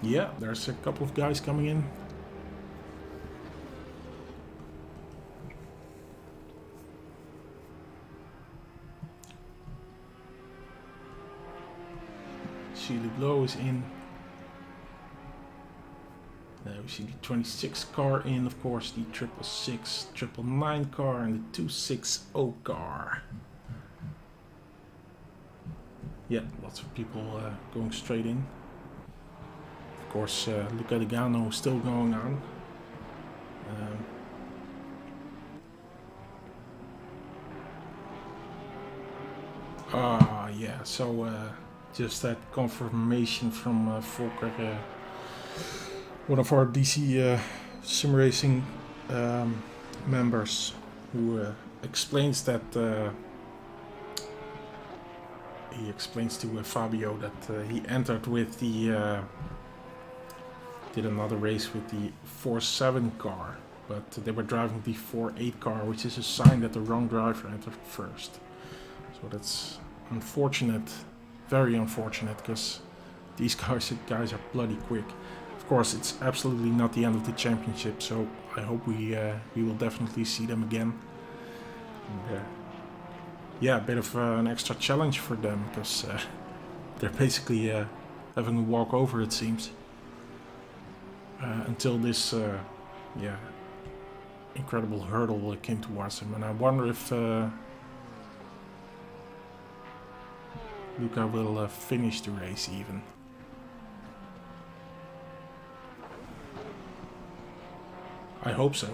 Yeah, there's a couple of guys coming in. Chili Blow is in. We see the 26 car in, of course, the 666, 999 car, and the 260 car. Yeah, lots of people going straight in. Of course, Luca Degano still going on. Yeah, so just that confirmation from Volker, one of our DC SimRacing members, who explains that he explains to Fabio that he entered with the did another race with the 47 car, but they were driving the 48 car, which is a sign that the wrong driver entered first. So that's unfortunate, very unfortunate, because these guys are bloody quick. Of course, it's absolutely not the end of the championship, so I hope we will definitely see them again. And, yeah, a bit of an extra challenge for them, because they're basically having a walkover, it seems. Until this yeah, incredible hurdle came towards him, and I wonder if Luca will finish the race even. I hope so.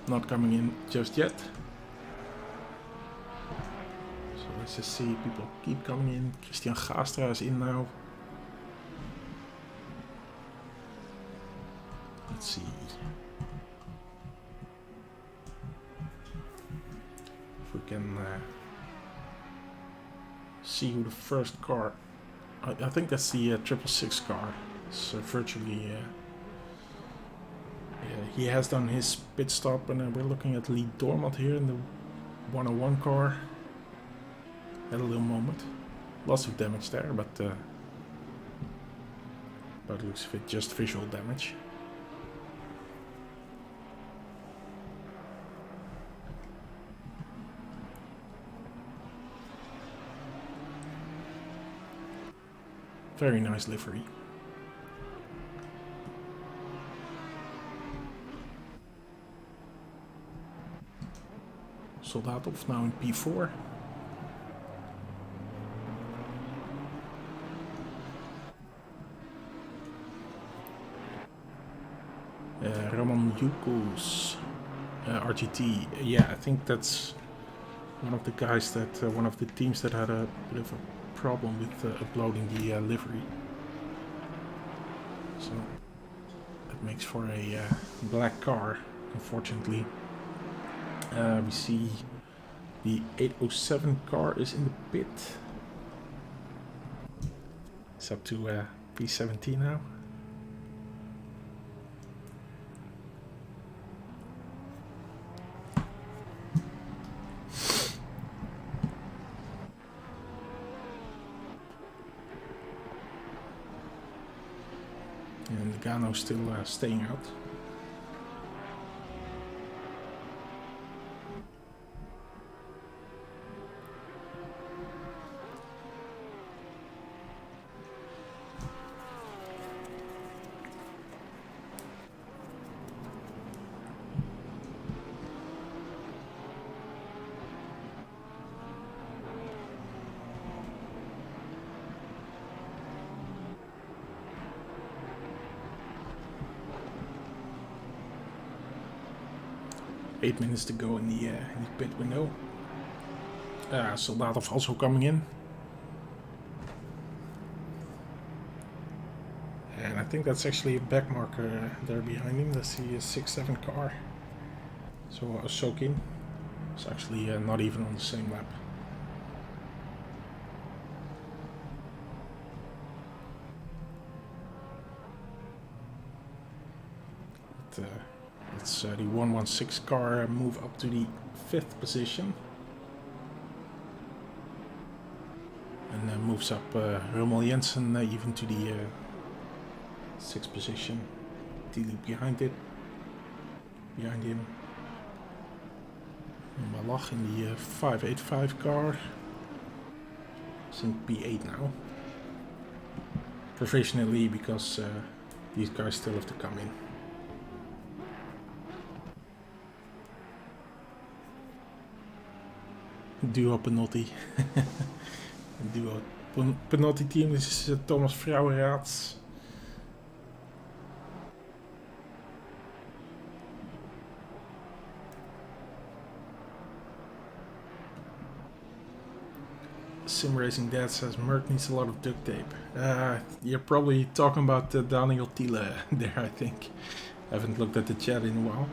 Not coming in just yet. So let's just see, people keep coming in. Christian Gastra is in now. Let's see. If we can see who the first car... I think that's the 666 car. It's virtually... yeah, he has done his pit stop, and we're looking at Lee Dormant here in the 101 car. Had a little moment. Lots of damage there, but it looks like just visual damage. Very nice livery. Soldatov now in P4. Roman Yukos, RGT. Yeah, I think that's one of the guys that, one of the teams that had a bit of a problem with uploading the livery. So that makes for a black car, unfortunately. We see the 807 car is in the pit. It's up to P17 now. And Gano's still staying out. Eight minutes to go in the pit window. Soldatov also coming in. And I think that's actually a back marker there behind him. That's the 6-7 car. So Sokin is actually not even on the same lap. But, let's the 116 car move up to the 5th position. And then moves up Rommel Jensen even to the 6th position. Tilly behind him. And Malach in the 585 car. It's in P8 now. Provisionally, because these guys still have to come in. Duo Penotti. Duo Penotti team. This is Thomas Vrouwenraads. SimRacing Dad says Merc needs a lot of duct tape. You're probably talking about Daniel Thiele there, I think. I haven't looked at the chat in a while.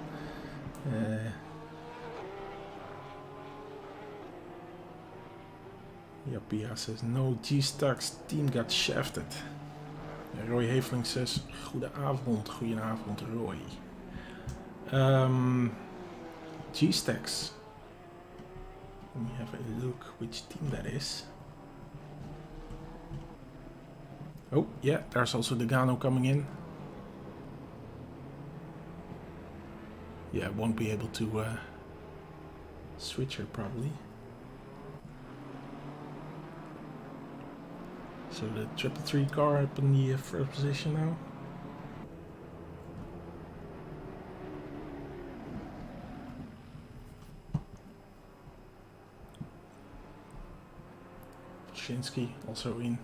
Pia says no, G-Stacks team got shafted. Roy Heveling says goedenavond Roy. G-Stacks. Let me have a look which team that is. Oh yeah, there's also the Gano coming in. Yeah, won't be able to switch her probably. So the 333 car up in the 1st position now. Shinsky also in.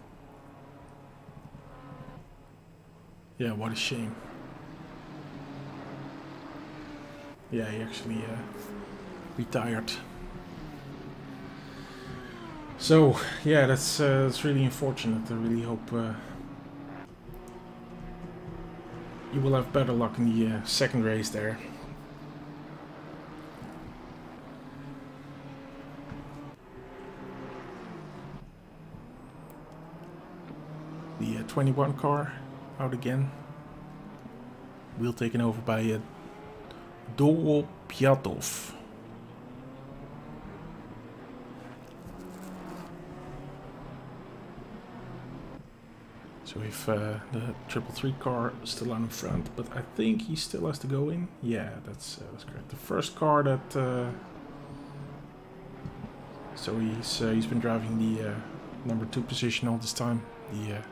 Yeah, what a shame. Yeah, he actually retired. So yeah, that's really unfortunate. I really hope you will have better luck in the 2nd race there. The 21 car out again. Wheel taken over by Dolo Piatov. So we have the 333 car still out in front, but I think he still has to go in. Yeah, that's correct. The first car that so he's been driving the number 2 position all this time. The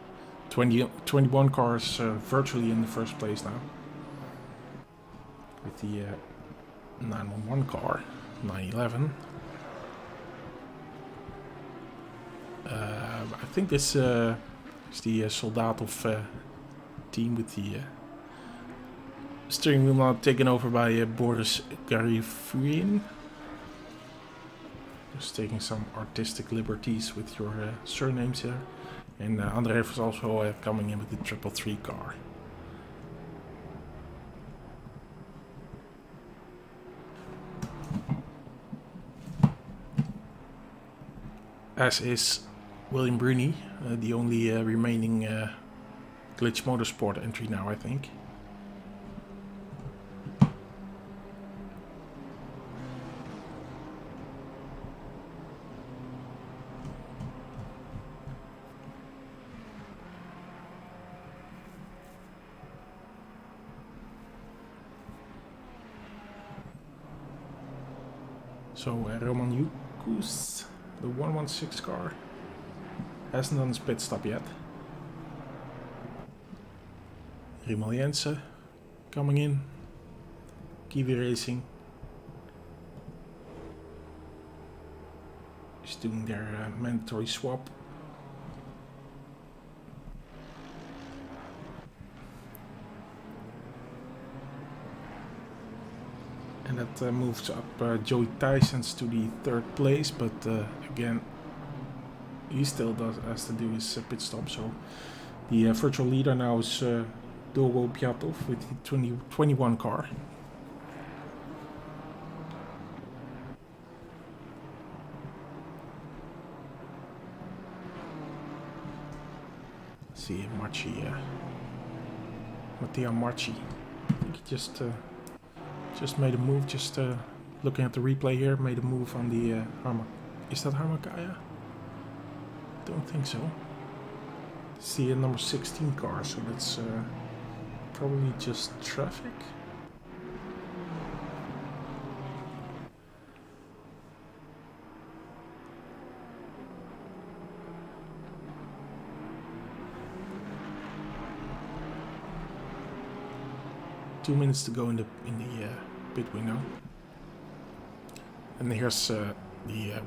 21 cars virtually in the first place now. With the 911 car, 911. I think this is the Soldatov team with the steering wheel now taken over by Boris Garifin. Just taking some artistic liberties with your surnames here. And Andreev is also coming in with the 333 car. As is William Bruni, the only remaining Glitch Motorsport entry now, I think. So Roman Yukus, the 116 car, hasn't done his pit stop yet. Riemel Jensen coming in. Kiwi Racing is doing their mandatory swap. And that moves up Joey Tysons to the 3rd place, but again, he still has to do his pit stop. So the virtual leader now is Dogo Piatov with the 2021 car. Let's see, Matteo Marchi. I think he just made a move, looking at the replay here, made a move on the is that Harmakaya? Don't think so. See a number 16 car, so that's probably just traffic. Two minutes to go in the pit window, and here's the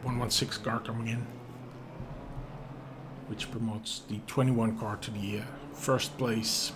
116 car coming in, which promotes the 21 car to the 1st place.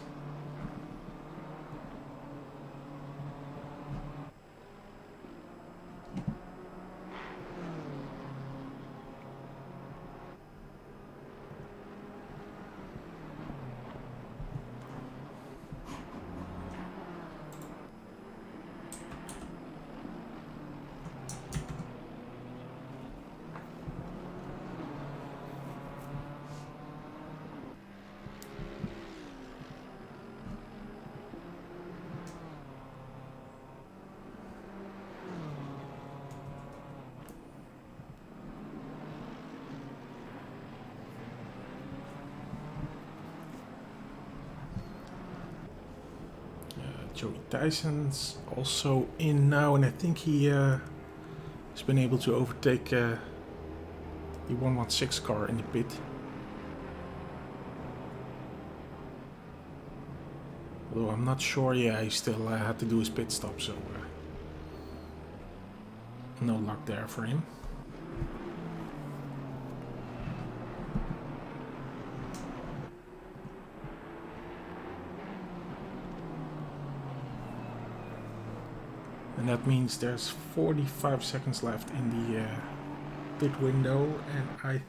Joey Tyson's also in now, and I think he has been able to overtake the 116 car in the pit. Although I'm not sure, he still had to do his pit stop, so no luck there for him. And that means there's 45 seconds left in the pit window, and I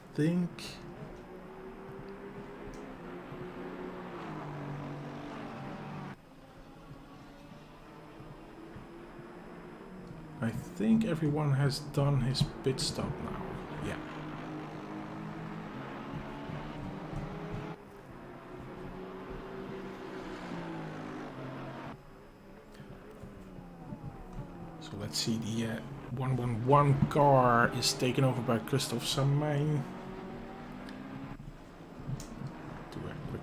think everyone has done his pit stop now. Yeah. So let's see, the 111 car is taken over by Christoph Samijn. Do a quick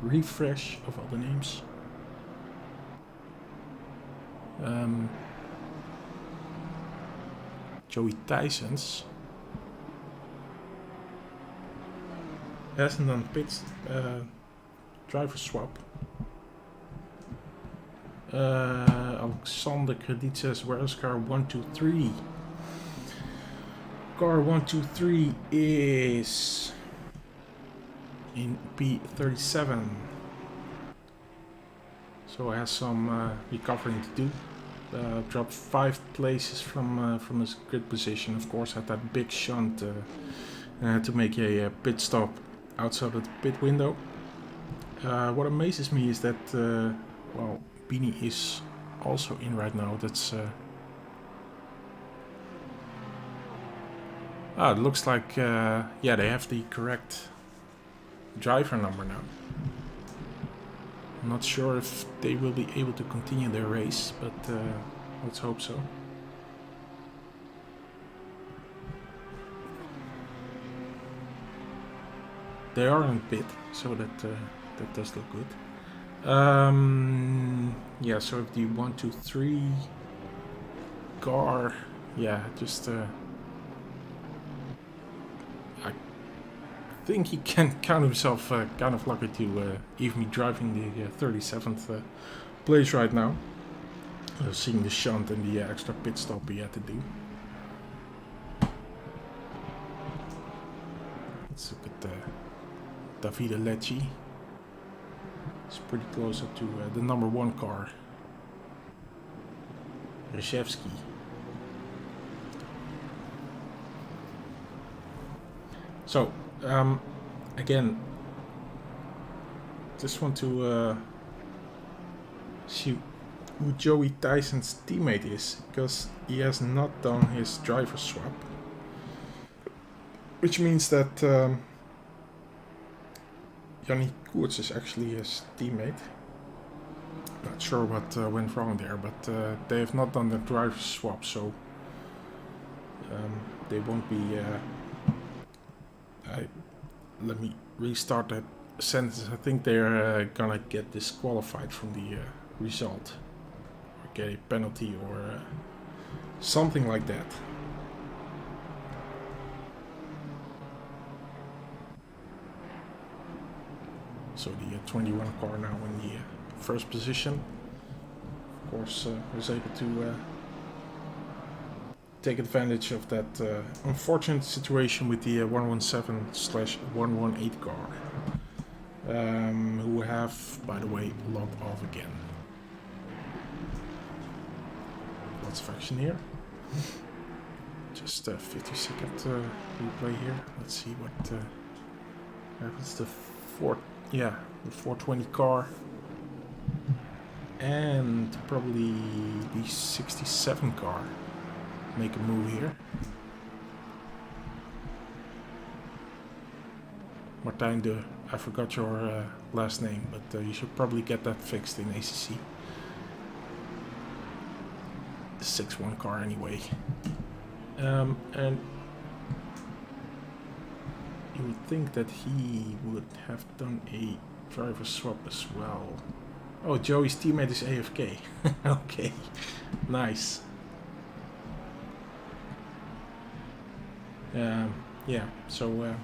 refresh of all the names. Joey Tysons Hasn't done pits, driver swap. Alexander Credit says, where's car 123? Car 123 is in P37. So it has some recovering to do. Dropped 5 places from his grid position. Of course, had that big shunt to make a pit stop outside of the pit window. What amazes me is that, well, Beanie is also in right now. That's it looks like yeah, they have the correct driver number now. I'm not sure if they will be able to continue their race, but let's hope so. They are in pit, so that that does look good. Yeah, so if the 1, 2, 3 car, yeah, just I think he can count himself kind of lucky to even be driving the 37th place right now. Seeing the shunt and the extra pit stop he had to do. Let's look at Davide Lecci. It's pretty close up to the number 1 car, Reshevsky. So, again, just want to see who Joey Tyson's teammate is, because he has not done his driver swap. Which means that Yannick Koerts is actually his teammate. Not sure what went wrong there, but they have not done the driver swap, so they won't be... let me restart that sentence. I think they're gonna get disqualified from the result, or get a penalty, or something like that. So the 21 car now in the first position. Of course, was able to take advantage of that unfortunate situation with the 117/118 car, who have, by the way, logged off again. Lots of action here. Just a 50-second replay here. Let's see what happens. The 420 car and probably the 67 car make a move here. Martijn, I forgot your last name, but you should probably get that fixed in ACC. The 6-1 car anyway. And you would think that he would have done a driver swap as well. Oh, Joey's teammate is AFK. Okay, nice. Yeah, so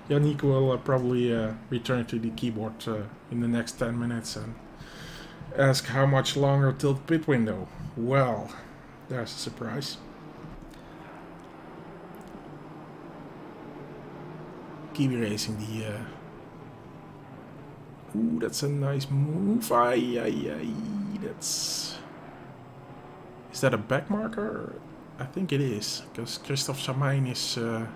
Yannick will probably return to the keyboard in the next 10 minutes and ask how much longer till the pit window. Well, there's a surprise. Kiwi Racing, the... Ooh, that's a nice move. That's... Is that a back marker? I think it is, because Christophe Samijn is the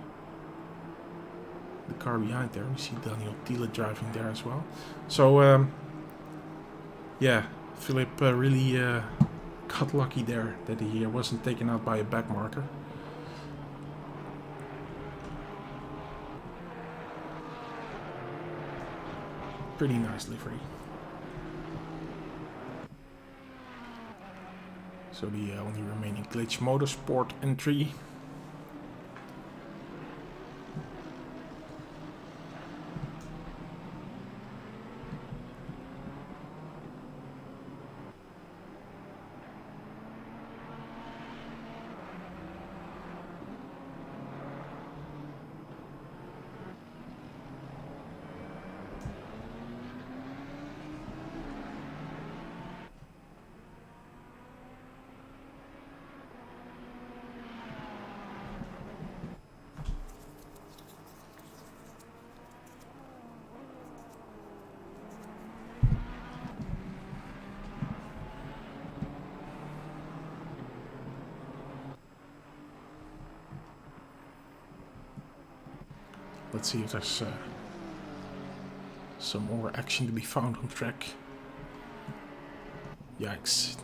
car behind there. We see Daniel Thiele driving there as well. So, yeah, Philip really got lucky there that he wasn't taken out by a back marker. Pretty nice livery. So the only remaining Glitch Motorsport entry. let's see if there's some more action to be found on track. Yikes.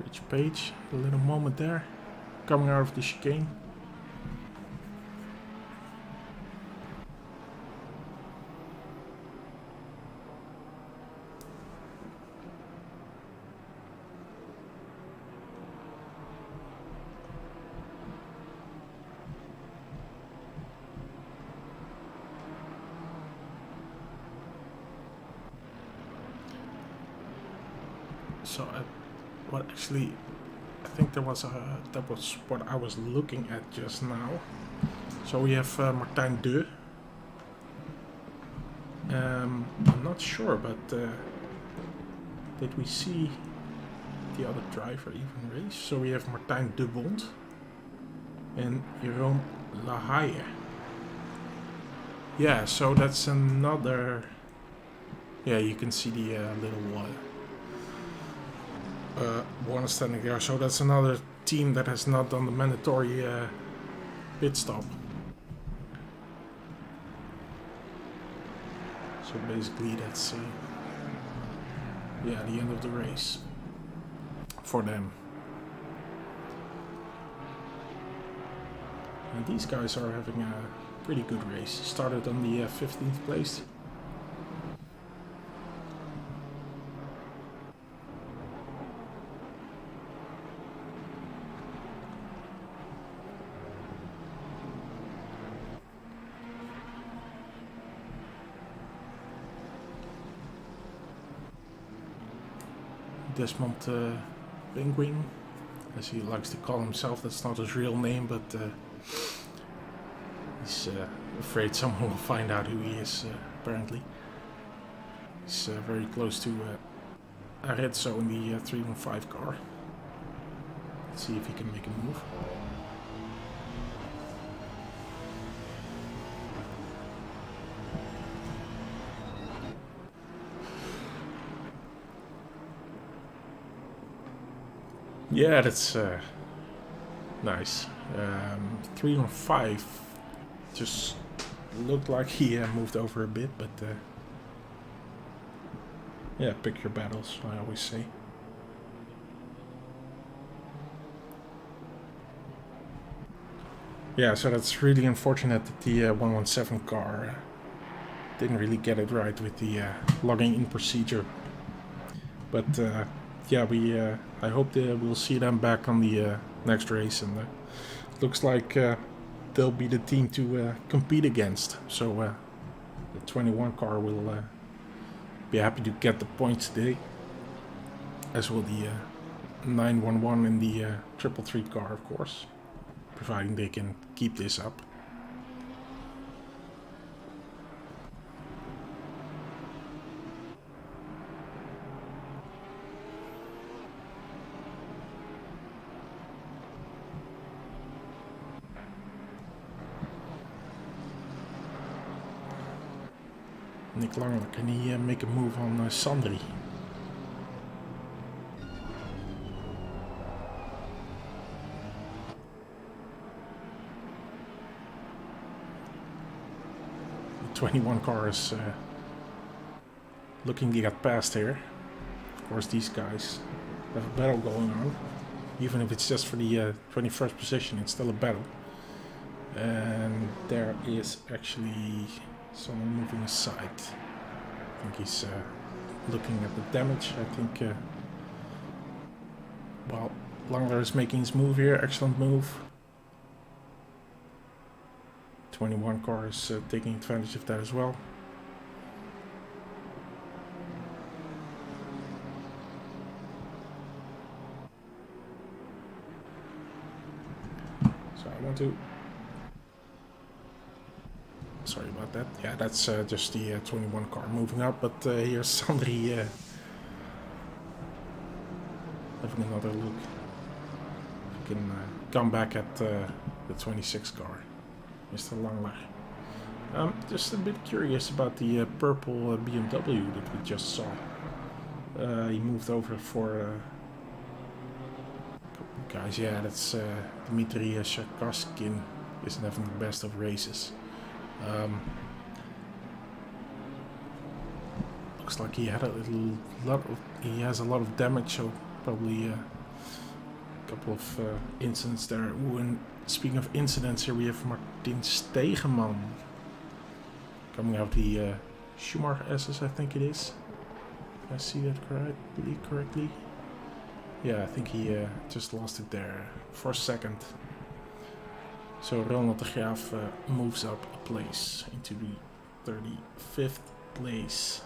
Rich Page, a little moment there, coming out of the chicane. So, I think that was what I was looking at just now. So we have Martijn De. I'm not sure, but did we see the other driver even race? So we have Martijn De Bond and Jeroen Lahaye. Yeah, so that's another. Yeah, you can see the little one standing there. So that's another team that has not done the mandatory pit stop. So basically that's yeah, the end of the race for them. And these guys are having a pretty good race. Started on the 15th place. Desmond Penguin, as he likes to call himself. That's not his real name, but he's afraid someone will find out who he is, apparently. He's very close to Arezzo in the 315 car. Let's see if he can make a move. Yeah, that's nice. 3 on 5 just looked like he moved over a bit, but yeah, pick your battles, I always say. Yeah, so that's really unfortunate that the 117 car didn't really get it right with the logging in procedure. But yeah, I hope that we'll see them back on the next race, and looks like they'll be the team to compete against. So the 21 car will be happy to get the points today, as will the 911 and the 333 car, of course, providing they can keep this up. Nick Langer, can he make a move on Sandri? The 21 car is looking to get past here. Of course, these guys have a battle going on. Even if it's just for the 21st position, it's still a battle. And there is actually someone moving aside. I think he's looking at the damage. I think, well, Langler is making his move here. Excellent move. 21 car is taking advantage of that as well. So I want to... Sorry about that. Yeah, that's just the 21 car moving up, but here's Sandri having another look. If he can come back at the 26 car, Mr. Langler. Just a bit curious about the purple BMW that we just saw. He moved over for a couple of guys. Yeah, that's Dmitry Sharkaskin. isn't having the best of races. Looks like he had he has a lot of damage, so probably a couple of incidents there. Ooh, and speaking of incidents, here we have Martin Stegeman coming out the Schumacher SS, I think it is. Did I see that correctly? Yeah, I think he just lost it there for a second. So Ronald de Graaf moves up a place into the 35th place.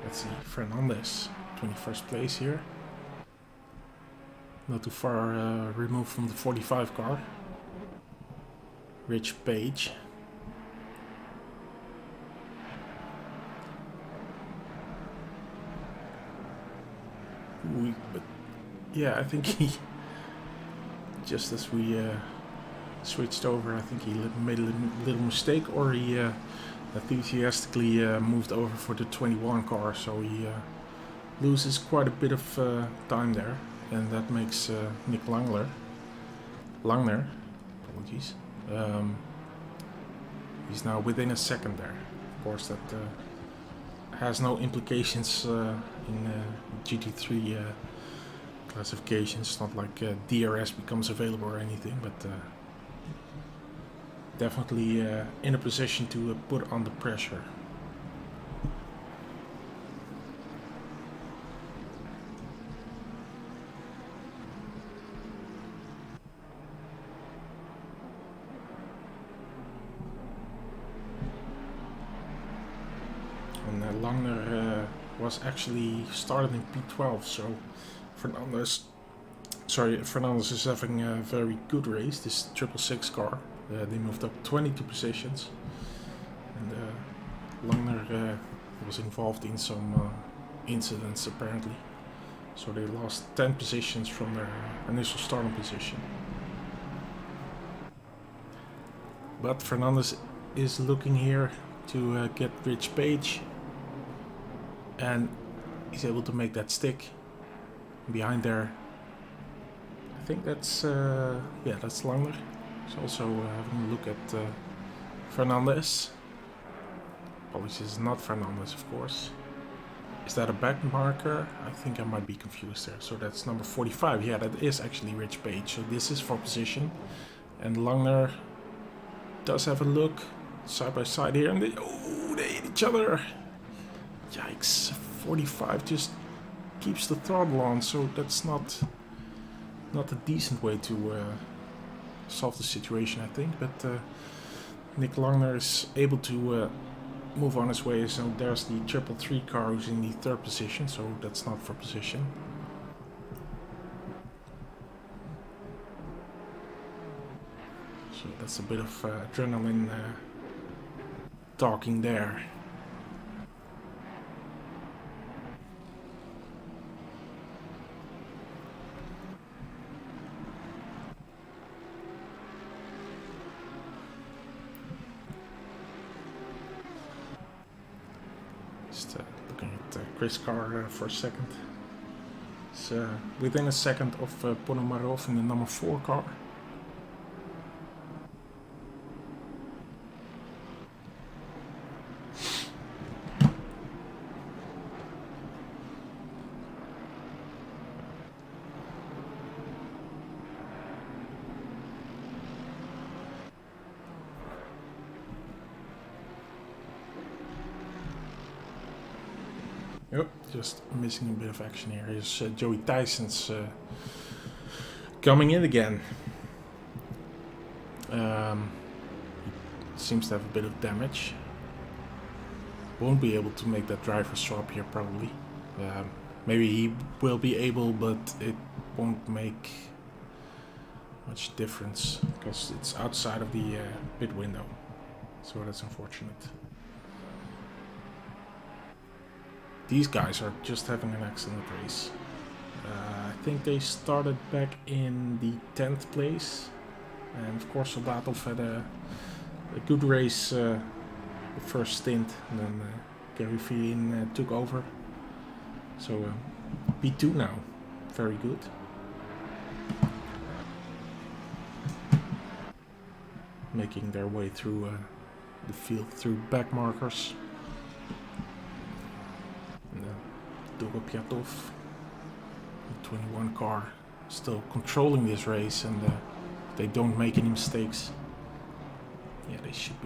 Let's see, Fernandez, 21st place here. Not too far removed from the 45 car. Rich Page. But yeah, I think he, just as we switched over, I think he made a little mistake, or he enthusiastically moved over for the 21 car, so he loses quite a bit of time there, and that makes Nick Langner, apologies, he's now within a second there. Of course, that has no implications in GT3 classifications. It's not like DRS becomes available or anything, but definitely in a position to put on the pressure. And Langner was actually started in P12, so Fernandez is having a very good race. This 666 car, they moved up 22 positions, and Langner was involved in some incidents apparently, so they lost 10 positions from their initial starting position. But Fernandez is looking here to get Rich Page, and he's able to make that stick behind there. I think that's that's Langner. He's also having a look at Fernandez. Apologies, it's not Fernandez, of course. Is that a back marker? I think I might be confused there. So that's number 45. Yeah, that is actually Rich Page. So this is for position, and Langner does have a look side by side here, and they hit each other. Yikes! 45 just keeps the throttle on, so that's not a decent way to solve the situation, I think. But Nick Langner is able to move on his way. So there's the 333 car who's in the 3rd position, so that's not for position. So that's a bit of adrenaline talking there. Just looking at Chris Carr for a second. It's within a second of Ponomarov in the number 4 car. Yep, just missing a bit of action here. Here's Joey Tyson's coming in again. Seems to have a bit of damage. Won't be able to make that driver swap here probably. Maybe he will be able, but it won't make much difference because it's outside of the pit window. So that's unfortunate. These guys are just having an excellent race. I think they started back in the 10th place. And of course Soldatov had a good race the first stint, and then Gary Fiin took over. So P2 now, very good. Making their way through the field through back markers. And Doropiatov, the 21 car, still controlling this race, and they don't make any mistakes. Yeah, they should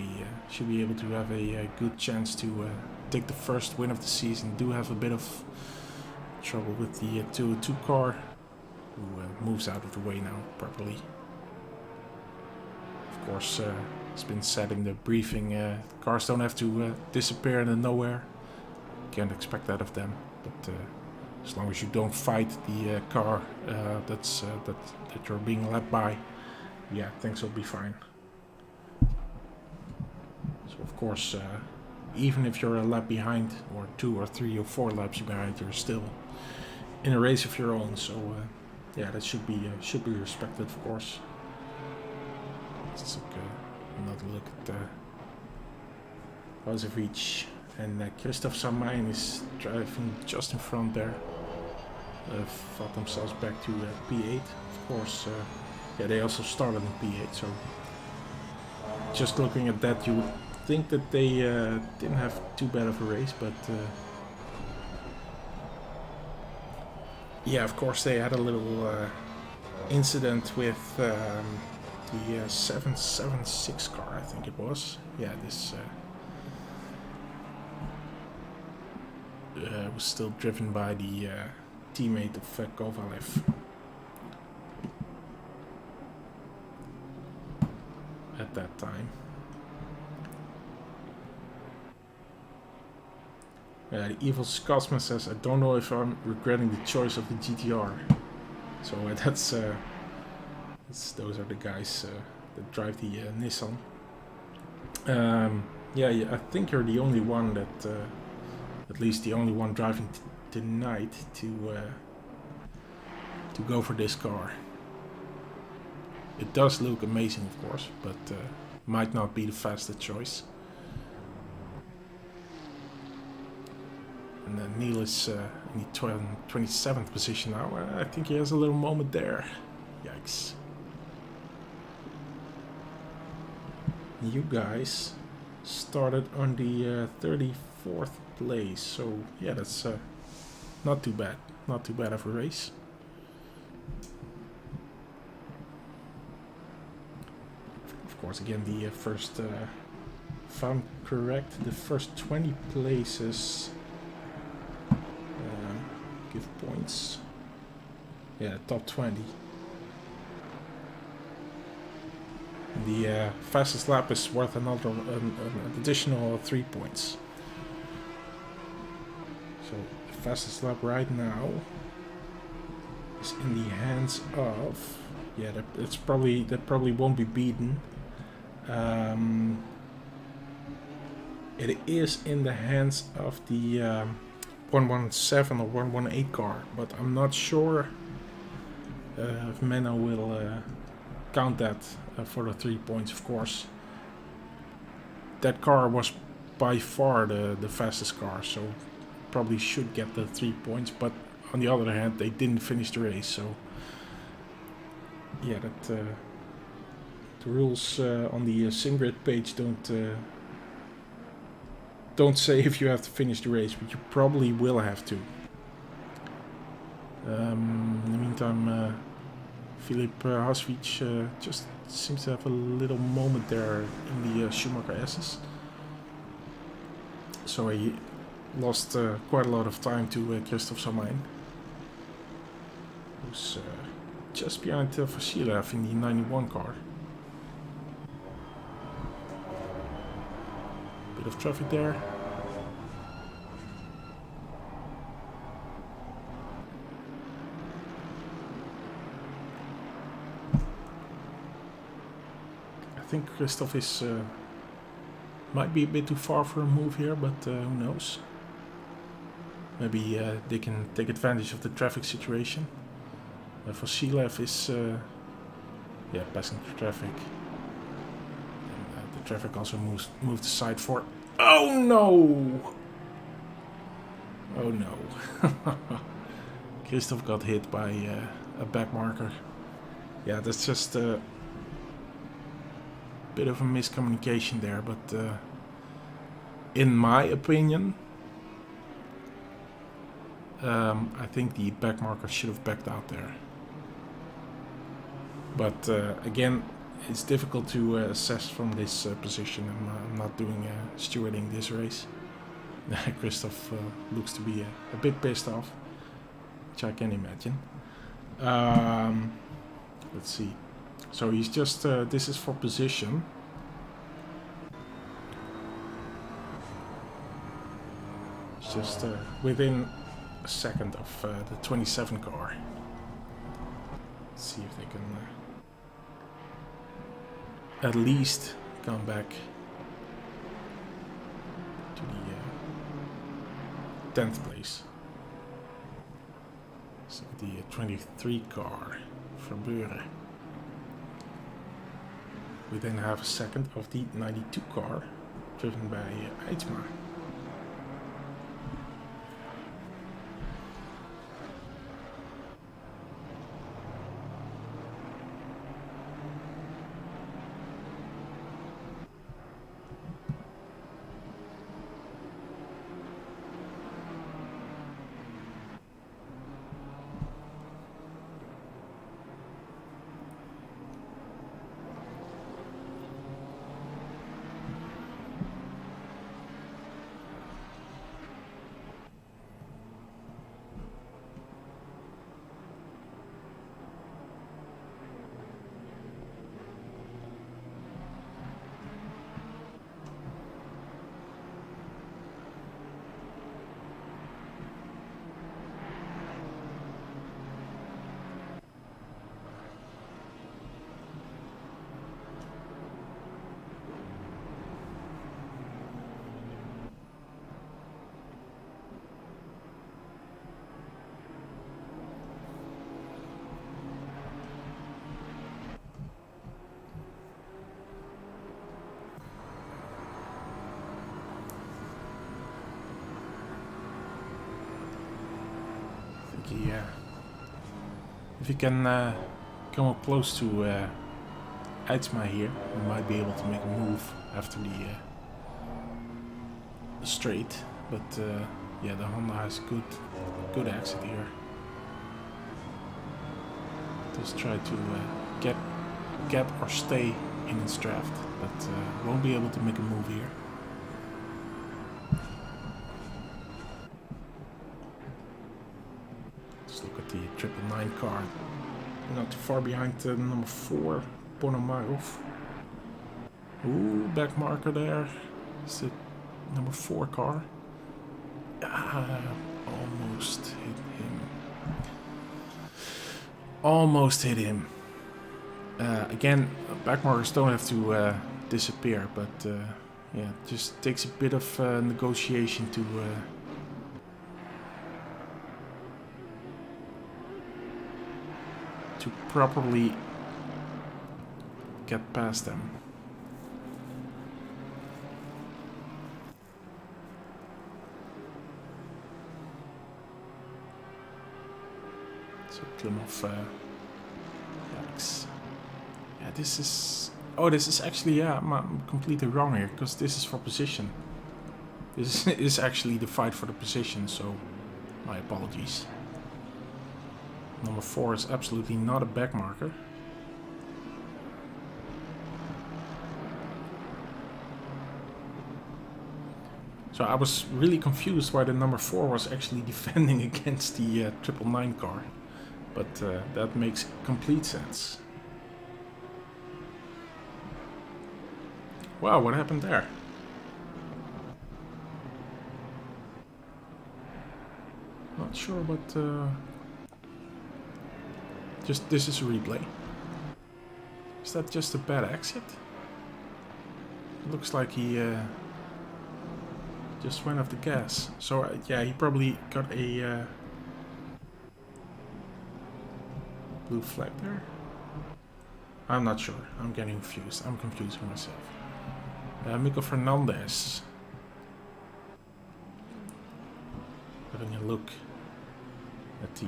be able to have a good chance to take the first win of the season. Do have a bit of trouble with the 202 car, who moves out of the way now properly. Of course, it's been said in the briefing, cars don't have to disappear into nowhere. Can't expect that of them, but as long as you don't fight the car that you're being led by, yeah, things will be fine. So of course, even if you're a lap behind, or 2 or 3 or 4 laps behind, you're still in a race of your own. So yeah, that should be respected, of course. Let's take another look at Vazovic, and Christophe Sarmain is driving just in front there. Fought themselves back to P8. Of course, yeah, they also started in P8. So just looking at that, you would think that they didn't have too bad of a race, but yeah, of course they had a little incident with the 776 car, I think it was. Yeah, this was still driven by the teammate of Kovalev at that time. The Evil Scotsman says, I don't know if I'm regretting the choice of the GTR. So those are the guys that drive the Nissan. Yeah, I think you're the only one that, at least the only one driving tonight to go for this car. It does look amazing, of course, but might not be the fastest choice. And Neil is in the 27th position now. I think he has a little moment there. Yikes. You guys started on the 34th place, so yeah, that's not too bad. Not too bad of a race. Of course, again, the first, if I'm correct, the first 20 places give points. Yeah, top 20. The fastest lap is worth another an additional 3 points. So the fastest lap right now is in the hands of, yeah, that probably won't be beaten. It is in the hands of the 117 or 118 car, but I'm not sure if Menno will count that for the 3 points, of course. That car was by far the fastest car, so probably should get the 3 points, but on the other hand, they didn't finish the race, so yeah, that the rules on the SimGrid page don't say if you have to finish the race, but you probably will have to. In the meantime, Filip Hasvic just seems to have a little moment there in the Schumacher S's. So he lost quite a lot of time to Christophe Sarmain, who's just behind Vasilev in the 91 car. Bit of traffic there. I think Christophe is might be a bit too far for a move here, but who knows? Maybe they can take advantage of the traffic situation. Vasilev is passing through traffic. The traffic also moved aside for Oh no! Oh no. Christoph got hit by a back marker. Yeah, that's just a bit of a miscommunication there, but in my opinion, I think the back marker should have backed out there. But again, it's difficult to assess from this position. I'm not doing stewarding this race. Christoph looks to be a bit pissed off, which I can imagine. Let's see. So he's just, this is for position. It's just within a second of the 27 car. Let's see if they can at least come back to the 10th place. So the 23 car from Buren. Within half a second of the 92 car driven by Eidsma. Yeah. If you can come up close to Eidsma here, we might be able to make a move after the straight. But yeah, the Honda has good exit here. Just try to get or stay in its draft, but won't be able to make a move here. The 999 car, not too far behind number 4, Ponomarov. Ooh, back marker there. It's the number 4 car. Almost hit him. Almost hit him. Again, back markers don't have to disappear, but yeah, it just takes a bit of negotiation to properly get past them. So Klimov, Alex. Yeah, this is. Oh, this is actually, yeah, I'm completely wrong here, because this is for position. This is actually the fight for the position, so my apologies. Number 4 is absolutely not a back marker. So I was really confused why the number 4 was actually defending against the 999 car. But that makes complete sense. Wow, what happened there? Not sure, but this is a replay. Is that just a bad exit? It looks like he just went off the gas. So yeah, he probably got a blue flag there. I'm not sure. I'm getting confused. I'm confusing myself. Mico Fernandez having a look at the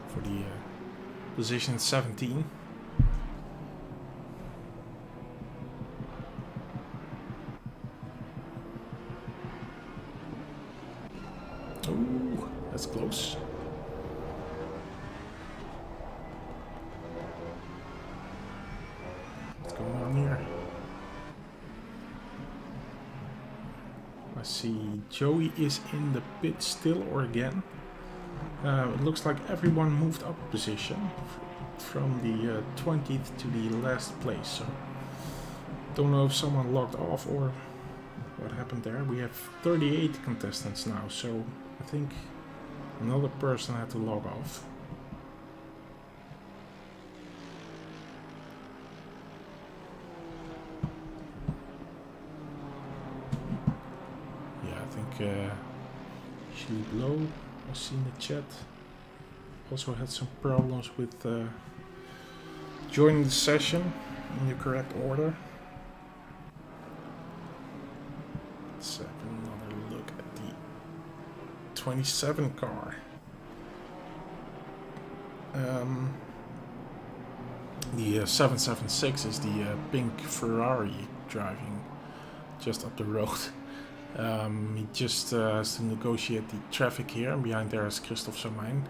for the position 17. Oh, that's close. What's going on here? I see Joey is in the pit still, or again. It looks like everyone moved up a position from the 20th to the last place. So don't know if someone logged off or what happened there. We have 38 contestants now, so I think another person had to log off. Yeah, I think Chili Blow, I see in the chat, also had some problems with joining the session in the correct order. Let's have another look at the 27 car. The 776 is the pink Ferrari driving just up the road. He just has to negotiate the traffic here, and behind there is Christophe Somijn.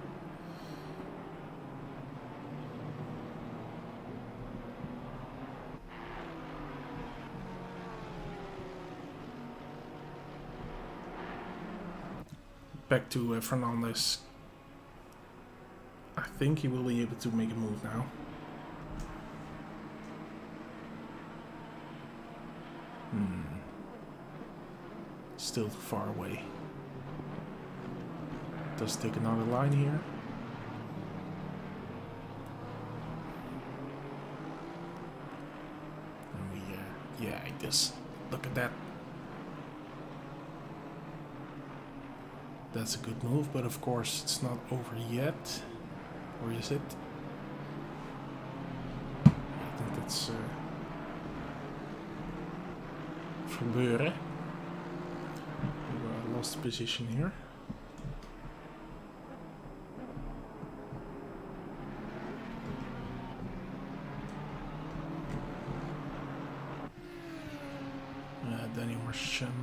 Back to Fernandez. I think he will be able to make a move now. Still too far away. Does take another line here. And we, yeah, I just look at that. That's a good move, but of course it's not over yet. Or is it? I think that's Verbeuren. We lost position here. Danny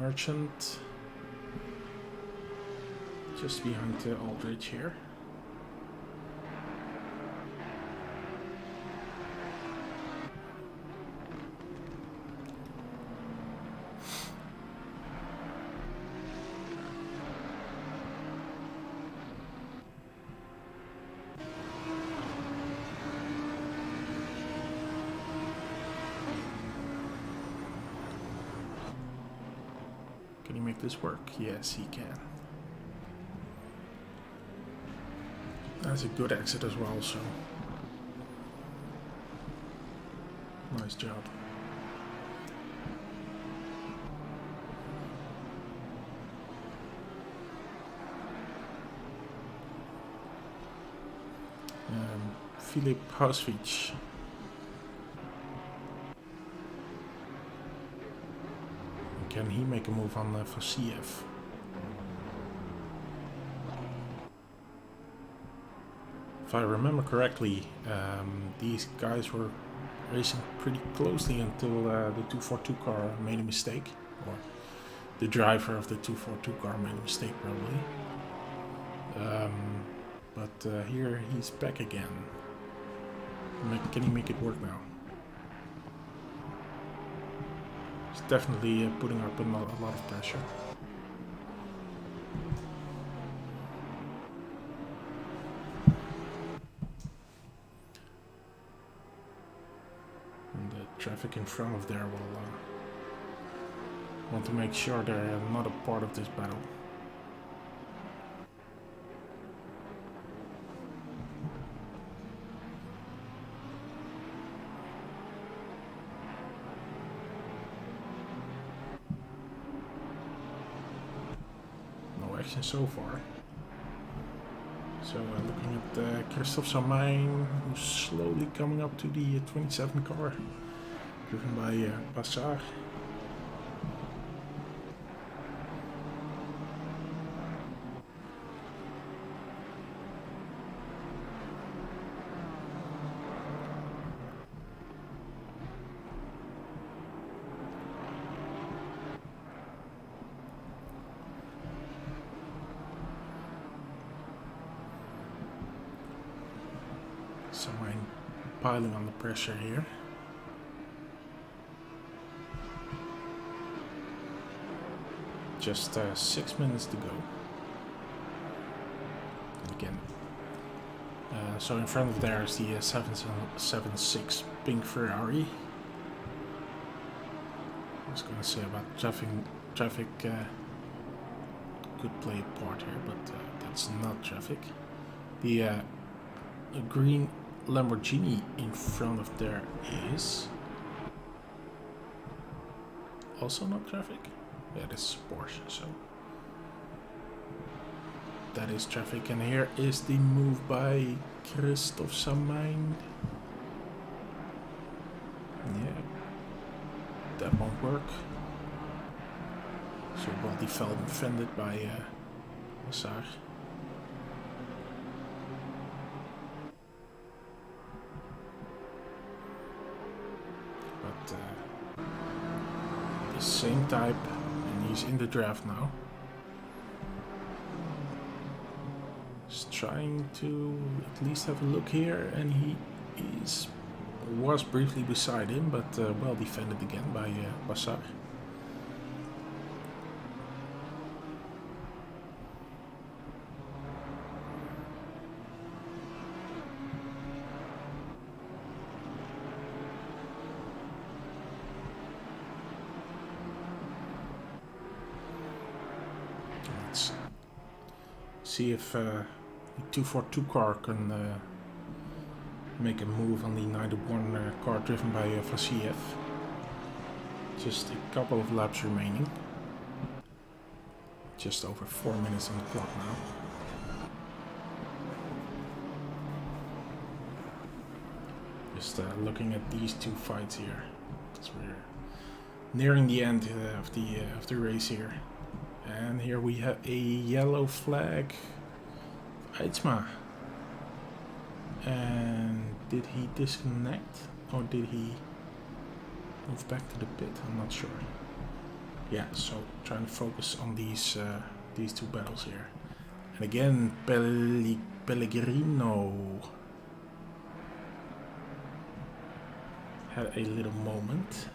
Merchant. Just behind Aldridge here. Can he make this work? Yes, he can. That's a good exit as well, so nice job. Filip Hausvich. Can he make a move on Vasiev? If I remember correctly, these guys were racing pretty closely until the 242 car made a mistake, or the driver of the 242 car made a mistake probably. But here he's back again. Can he make it work now? He's definitely putting up a lot of pressure. And the traffic in front of there will want to make sure they're not a part of this battle. So far. So looking at Christophe Somijn, who's slowly coming up to the 27 car, driven by Passard. So I'm piling on the pressure here. Just 6 minutes to go. And again. So in front of there is the 776 pink Ferrari. I was going to say about traffic could play a part here, but that's not traffic. The green Lamborghini in front of there is also not traffic. Yeah, this is Porsche, so that is traffic. And here is the move by Christophe Samain. Yeah, that won't work. So well defended by Massar. But the same type, and he's in the draft now. Just trying to at least have a look here, and he was briefly beside him, but well defended again by Massar. Let's see if the 242 car can make a move on the 91 car driven by Vassiliev. Just a couple of laps remaining. Just over 4 minutes on the clock now. Just looking at these two fights here, because we're nearing the end of the race here. And here we have a yellow flag. Eidsma. And did he disconnect? Or did he move back to the pit? I'm not sure. Yeah, so trying to focus on these two battles here. And again, Pellegrino had a little moment.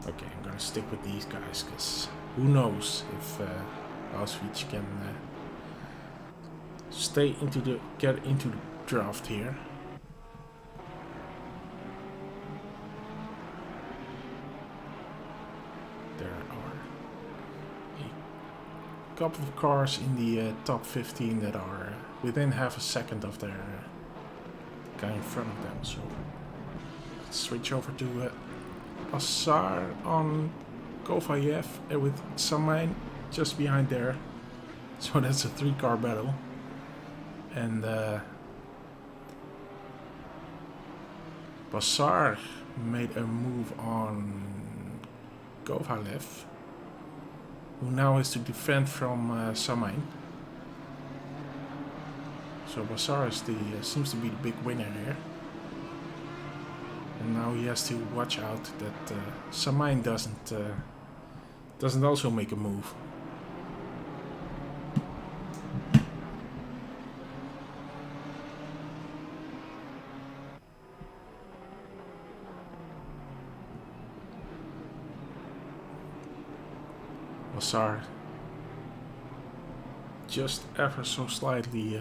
Okay, I'm gonna stick with these guys, because who knows if Auschwitz can get into the draft here. There are a couple of cars in the top 15 that are within half a second of their guy in front of them. So let's switch over to Assar on Kovayev with Samain just behind there. So that's a 3-car battle. And Bassar made a move on Kovalev, who now has to defend from Samain. So Bassar is seems to be the big winner here. And now he has to watch out that Samain doesn't also make a move. Bassar just ever so slightly.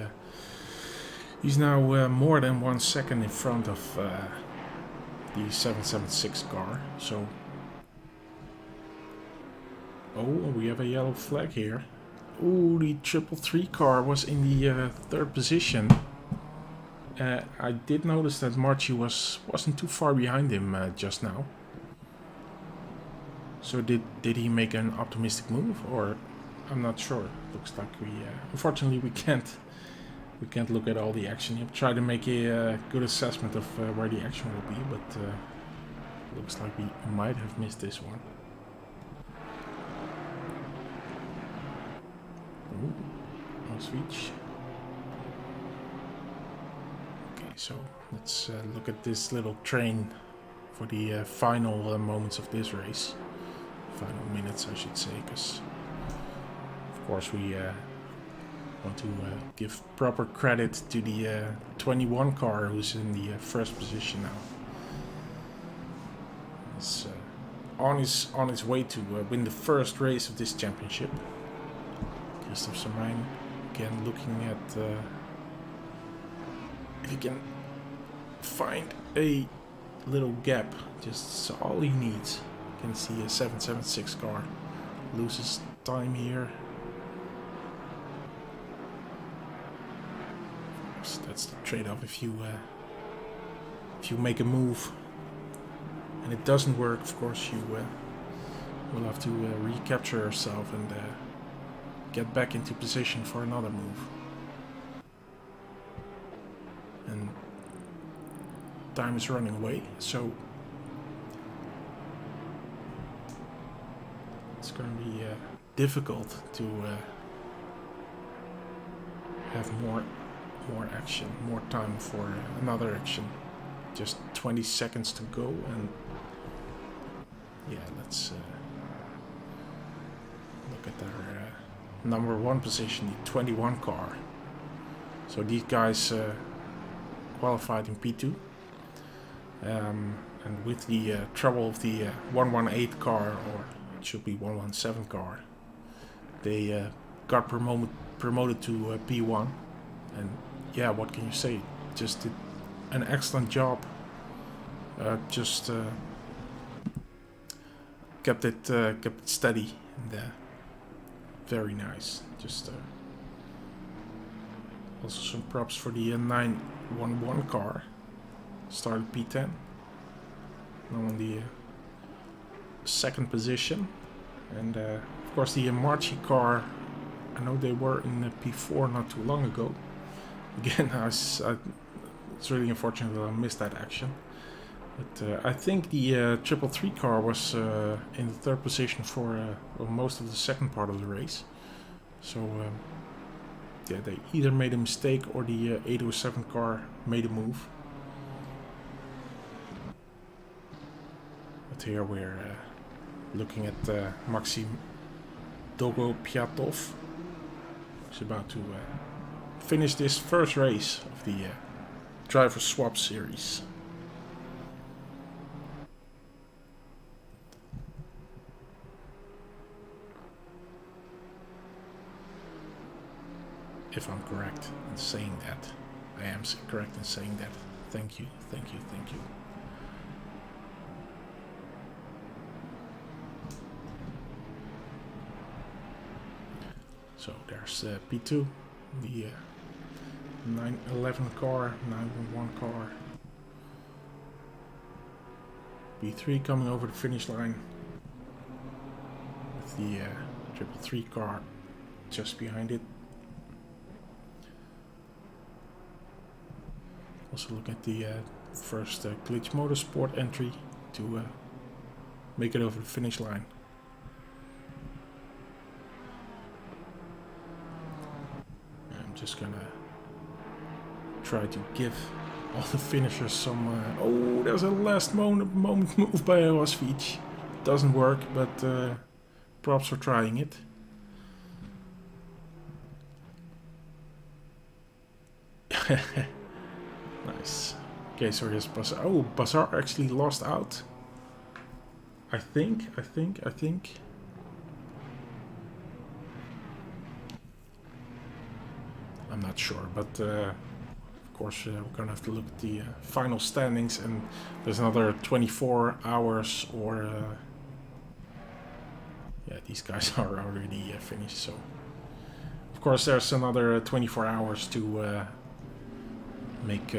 He's now more than 1 second in front of the 776 car. So, oh, we have a yellow flag here. Oh, the 333 car was in the 3rd position. I did notice that Marchi wasn't too far behind him just now. So did he make an optimistic move, or I'm not sure. Looks like unfortunately we can't look at all the action. You try to make a good assessment of where the action will be, but looks like we might have missed this one. Ooh, no switch. Okay, so let's look at this little train for the final moments of this race. Final minutes, I should say, because course, we want to give proper credit to the 21 car who's in the first position now. He's on his way to win the first race of this championship. DC-SimRacing again looking at if he can find a little gap, just all he needs. You can see a 776 car loses time here. So that's the trade-off if you make a move and it doesn't work. Of course, you will have to recapture yourself and get back into position for another move. And time is running away, so it's going to be difficult to have more action, more time for another action. Just 20 seconds to go, and yeah, let's look at our number one position, the 21 car. So these guys qualified in P2, and with the trouble of the 118 car, or it should be 117 car, they got promoted to P1, and yeah, what can you say? Just did an excellent job. Just kept it steady and very nice. Just also some props for the 911 car. Started P10. Now on the second position, and of course the Marchi car. I know they were in P4 not too long ago. Again, it's really unfortunate that I missed that action. But I think the 333 car was in the third position for most of the second part of the race. So yeah, they either made a mistake or the 807 car made a move. But here we're looking at Maxim Dolgopiatov. He's about to finish this first race of the driver swap series. If I'm correct in saying that. I am correct in saying that. Thank you, thank you, thank you. So there's P2, the 911 car, 911 car. P3 coming over the finish line with the 333 car just behind it. Also look at the first Glitch Motorsport entry to make it over the finish line. I'm just gonna try to give all the finishers some... oh, there's a last moment move by Rosvich. Doesn't work, but props for trying it. Nice. Okay, so here's Bazaar. Oh, Bazaar actually lost out. I think. I'm not sure, but of course we're gonna have to look at the final standings, and there's another 24 hours, or yeah, these guys are already finished. So of course there's another 24 hours to make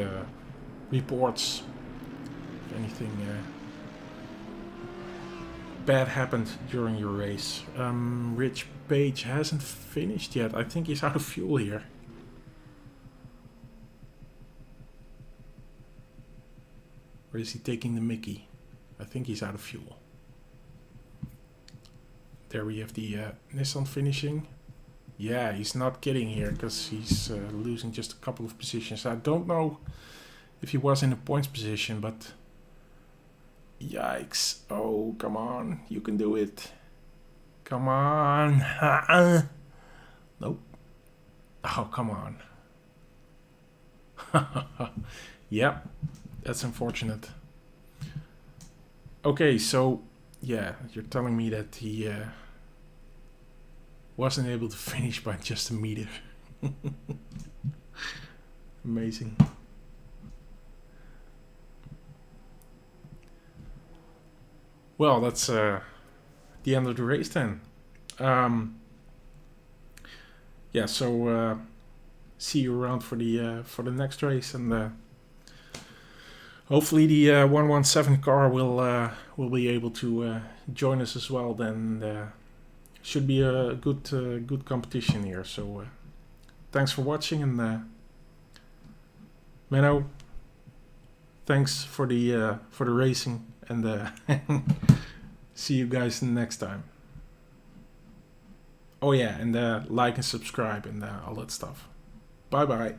reports if anything bad happened during your race. Rich Page hasn't finished yet. I think he's out of fuel here. Or is he taking the mickey? I think he's out of fuel. There we have the Nissan finishing. Yeah, he's not getting here because he's losing just a couple of positions. I don't know if he was in a points position, but yikes. Oh, come on. You can do it. Come on. Nope. Oh, come on. Yep, that's unfortunate. Okay, so yeah, you're telling me that he wasn't able to finish by just a meter. Amazing. Well, that's the end of the race then. Yeah, so see you around for the next race, and hopefully the 117 car will be able to join us as well. Then should be a good competition here. So thanks for watching, and Menno, thanks for the racing, and see you guys next time. Oh yeah, and like and subscribe and all that stuff. Bye bye.